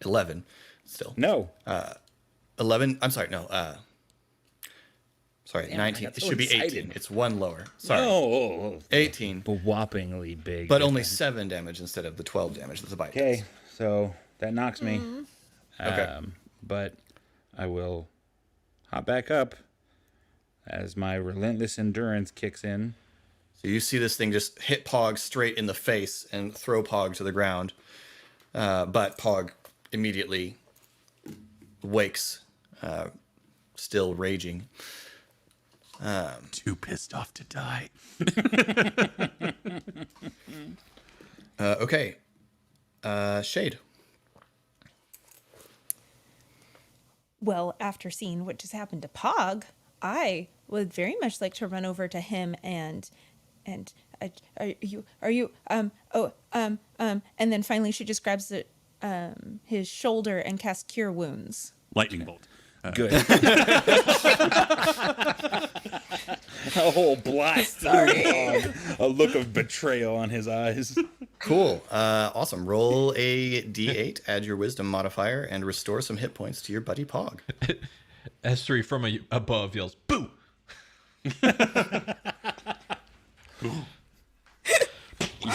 11, still. No. 11. I'm sorry, no. Sorry, Damn, 19. I got It so should be excited. 18. It's one lower. Sorry. No. 18, Whoppingly big. but only difference. 7 damage instead of the 12 damage that the bite Okay, does. so that knocks me. Okay. But I will hop back up as my relentless endurance kicks in. So you see this thing just hit Pog straight in the face and throw Pog to the ground. But Pog immediately wakes, still raging. Too pissed off to die. Okay. Shade. Well, after seeing what just happened to Pog, I would very much like to run over to him and are you and then finally she just grabs his shoulder and casts Cure Wounds. Lightning bolt. Good. A whole blast. A look of betrayal on his eyes. Cool. Awesome. Roll a d8, add your wisdom modifier, and restore some hit points to your buddy Pog. S3 from above yells, "Boo!"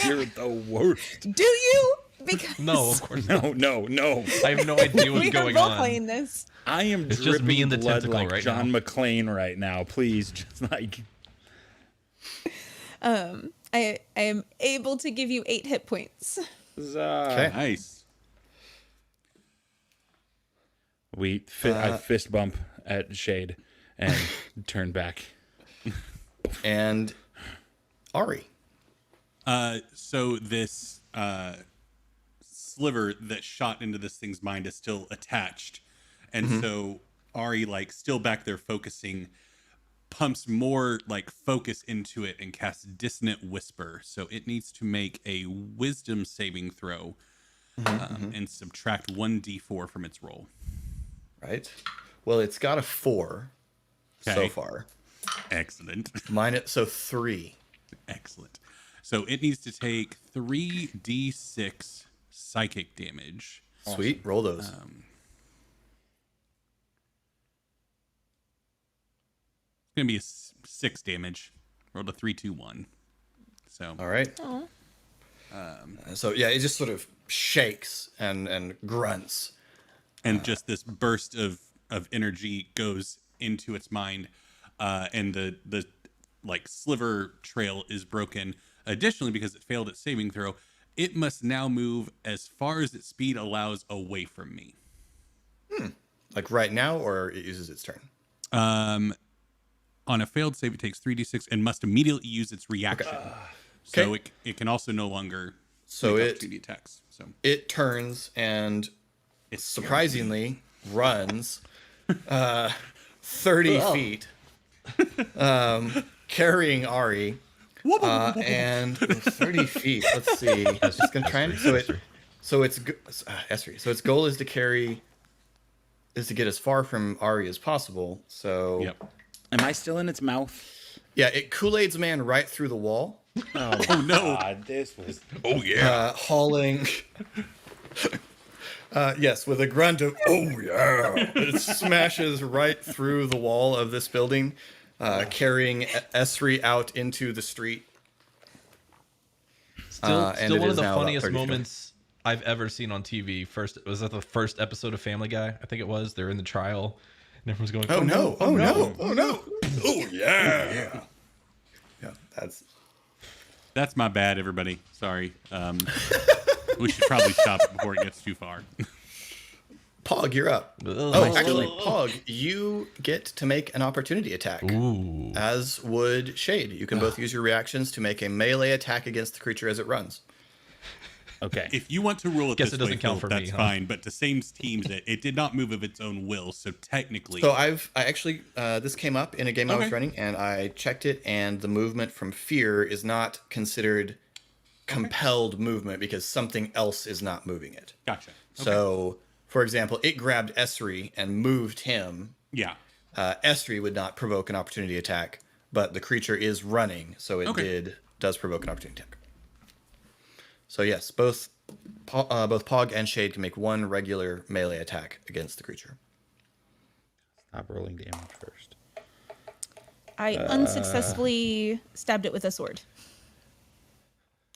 You're the worst. Do you? Because No, of course not. No. I have no idea what's we are going role on. playing this. I am It's just dripping me and the blood tentacle like right John now. McClane right now. Please, just like I am able to give you 8 hit points. Okay. Nice. I fist bump at Shade and turn back. And Ari. So this sliver that shot into this thing's mind is still attached, and so Ari, like, still back there focusing, pumps more like focus into it and casts Dissonant Whisper. So it needs to make a Wisdom saving throw and subtract 1d4 from its roll. Right. Well, it's got a 4 so Okay. far. Excellent. So 3. Excellent. So it needs to take 3d6 psychic damage. Sweet. Roll those. It's gonna be a 6 damage. Rolled a 3, 2, 1. So All right. So yeah, it just sort of shakes and grunts. and just this burst of energy goes into its mind, and the like sliver trail is broken. Additionally, because it failed its saving throw, it must now move as far as its speed allows away from me. Like right now, or it uses its turn. On a failed save, it takes 3d6 and must immediately use its reaction. So it can also no longer So make it- up 2d attacks. So It turns and it's surprisingly runs 30 feet, carrying Ari. And 30 feet. Let's see. It's just gonna try and so its S3. So its goal is to get as far from Ari as possible. So Yep. Am I still in its mouth? yeah, it Kool-Aid's man right through the wall, Oh no. God, this was. Oh yeah. hauling. Yes, with a grunt of "Oh yeah!" It smashes right through the wall of this building, carrying S3 out into the street. Still, and still it one is of the now about funniest 30 feet. moments I've ever seen on TV. Was that the first episode of Family Guy? I think it was. They're in the trial, and everyone's going, Oh no! Oh no! Oh no! Oh yeah! Yeah, That's my bad, everybody. Sorry. We should probably stop it before it gets too far. Pog, you're up. Oh, actually, Pog, you get to make an opportunity attack. Ooh. As would Shade. You can both use your reactions to make a melee attack against the creature as it runs. Okay. If you want to rule it Guess this it doesn't way, count Phil, for me, that's huh? fine. But to same teams, it did not move of its own will. So technically, So I actually this came up in a game I was Okay. running, and I checked it, and the movement from fear is not considered compelled movement because something else is not moving it. gotcha. Okay. So, for example, it grabbed Esri and moved him. Yeah. Esri would not provoke an opportunity attack, but the creature is running, so it does provoke an opportunity attack. So yes, both Pog and Shade can make one regular melee attack against the creature. Stop rolling damage first. I unsuccessfully stabbed it with a sword.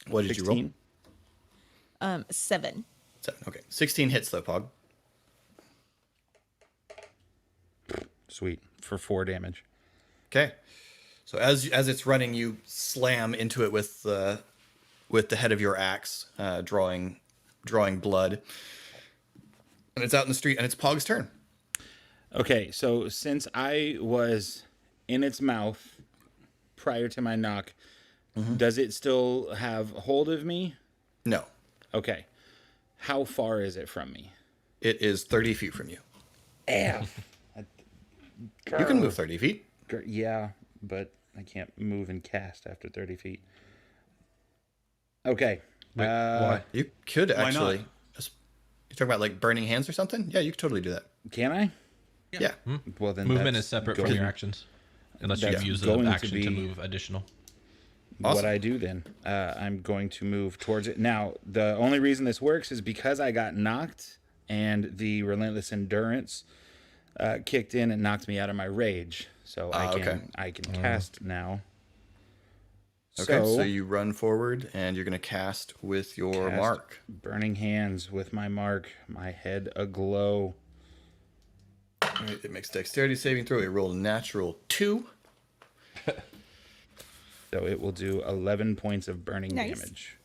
What did you roll? 16? 7. 7. Okay, 16 hits though, Pog. Sweet. For 4 damage. Okay, so as it's running, you slam into it with the head of your axe, drawing blood, and it's out in the street, and it's Pog's turn. Okay, so since I was in its mouth prior to my knock, does it still have hold of me? No, Okay. How far is it from me? it is 30 feet from you. F. You can move 30 feet. Yeah, but I can't move and cast after 30 feet. Okay. Wait, why? You could not? actually. You talking about like burning hands or something? Yeah, you could totally do that. Can I? Yeah. Well, then Movement that's is separate from going- your actions, unless that's you use going an to action to be- move additional. Awesome. What I do then, I'm going to move towards it. Now, the only reason this works is because I got knocked and the relentless endurance kicked in and knocked me out of my rage. So okay. I can cast now. Okay, so you run forward and you're going to cast with your cast mark. Burning hands with my mark, my head aglow. It makes dexterity saving throw. It rolled a natural 2. So it will do 11 points of burning Nice. damage.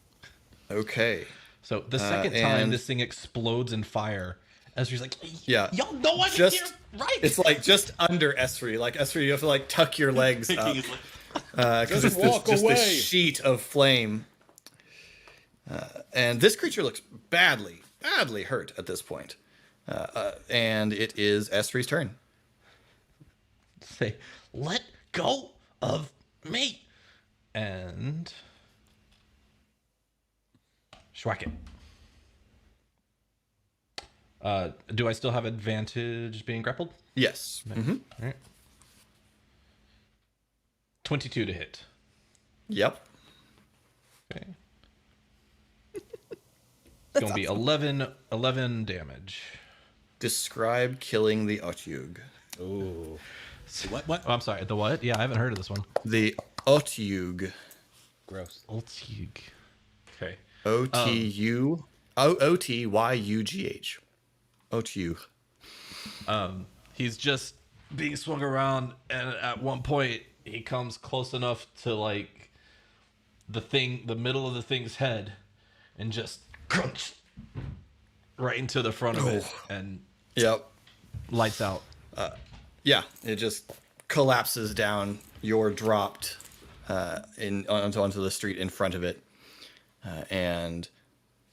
Okay. So the second time and- this thing explodes in fire, Ezra's like, Yeah. y'all know I'm Just here, right? It's like just under Esri. Like Esri, you have to like tuck your legs up Picking is like, because it's walk just away. this sheet of flame. And this creature looks badly hurt at this point. And it is Esri's turn. Say, let go of me. And schwack it. Do I still have advantage being grappled? Yes. Mm-hmm. All right. 22 to hit. Yep. Okay. It's going to be 11 damage. Describe killing the Otyug. Ooh. what? Oh, I'm sorry. The what? Yeah, I haven't heard of this one. The Otyug. Gross. Ultiug. Okay. Otyugh. Otyugh. He's just being swung around, and at one point he comes close enough to like the middle of the thing's head, and just crunch right into the front of it, and Yep. lights out. Yeah, it just collapses down. You're dropped onto the street in front of it, and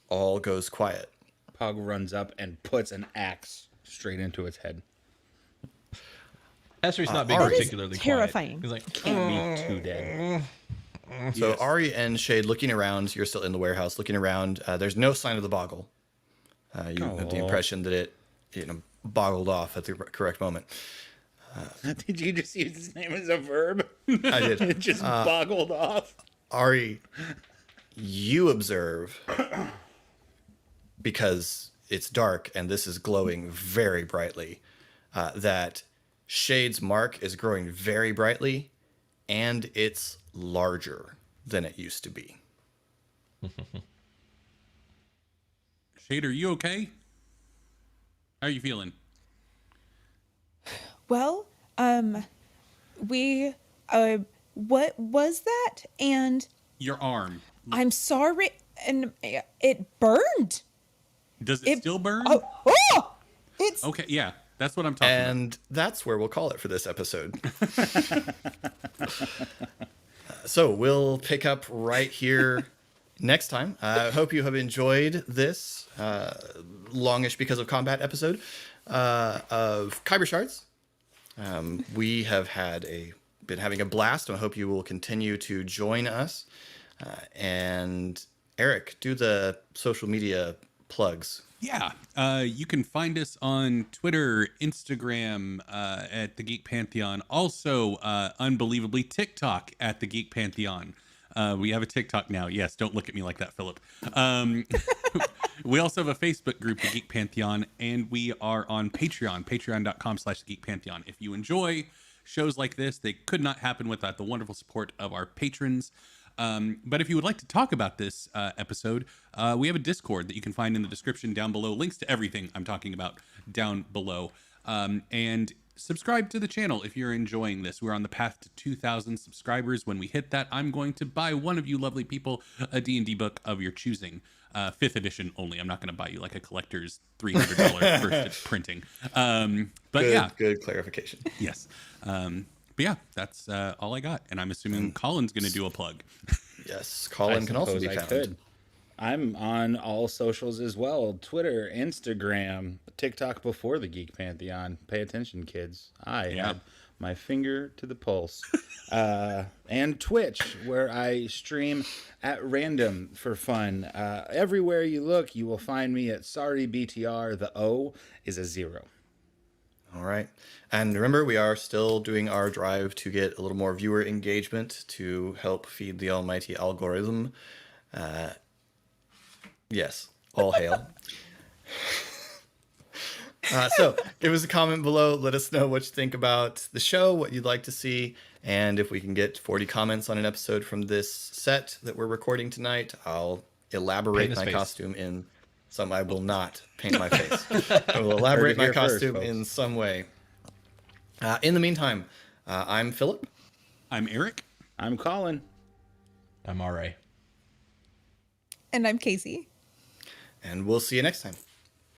all goes quiet. Pog runs up and puts an axe straight into its head. Esri's not being That is particularly terrifying. quiet. He's like, Can't be too dead. So Ari and Shade looking around. You're still in the warehouse looking around. There's no sign of the Boggle. You have the impression that it boggled off at the correct moment. Did you just use his name as a verb? I did. It just boggled off. Ari, you observe, because it's dark and this is glowing very brightly, that Shade's mark is growing very brightly, and it's larger than it used to be. Shade, are you okay? How are you feeling? Well, what was that? And Your arm. I'm sorry, and it burned. Does it still burn? Oh, it's Okay, yeah. That's what I'm talking about. And that's where we'll call it for this episode. So we'll pick up right here next time. I hope you have enjoyed this longish because of combat episode of Khyber Shards. We have been having a blast, and I hope you will continue to join us. And Eric, do the social media plugs. Yeah, you can find us on Twitter, Instagram at the Geek Pantheon. Also, unbelievably, TikTok at the Geek Pantheon. We have a TikTok now. Yes, don't look at me like that, Philip. We also have a Facebook group, the Geek Pantheon, and we are on Patreon, patreon.com/Geek Pantheon. If you enjoy shows like this, they could not happen without the wonderful support of our patrons. But if you would like to talk about this episode, we have a Discord that you can find in the description down below. Links to everything I'm talking about down below. And subscribe to the channel if you're enjoying this. We're on the path to 2,000 subscribers. When we hit that, I'm going to buy one of you lovely people a D&D book of your choosing. 5th edition only. I'm not going to buy you like a collector's $300 first printing. But yeah. Good clarification. Yes. But yeah, that's all I got. And I'm assuming Colin's going to do a plug. Yes, Colin can also be found. I'm on all socials as well. Twitter, Instagram, TikTok before the Geek Pantheon. Pay attention, kids. I have my finger to the pulse. And Twitch, where I stream at random for fun. Everywhere you look, you will find me at SorryBTR. The O is a 0. All right. And remember, we are still doing our drive to get a little more viewer engagement to help feed the almighty algorithm. Yes, all hail. So give us a comment below. Let us know what you think about the show, what you'd like to see. And if we can get 40 comments on an episode from this set that we're recording tonight, I'll elaborate my costume in some. I will not paint my face. I will elaborate my costume in some way. In the meantime, I'm Philip. I'm Eric. I'm Colin. I'm RA. And I'm Casey. And we'll see you next time.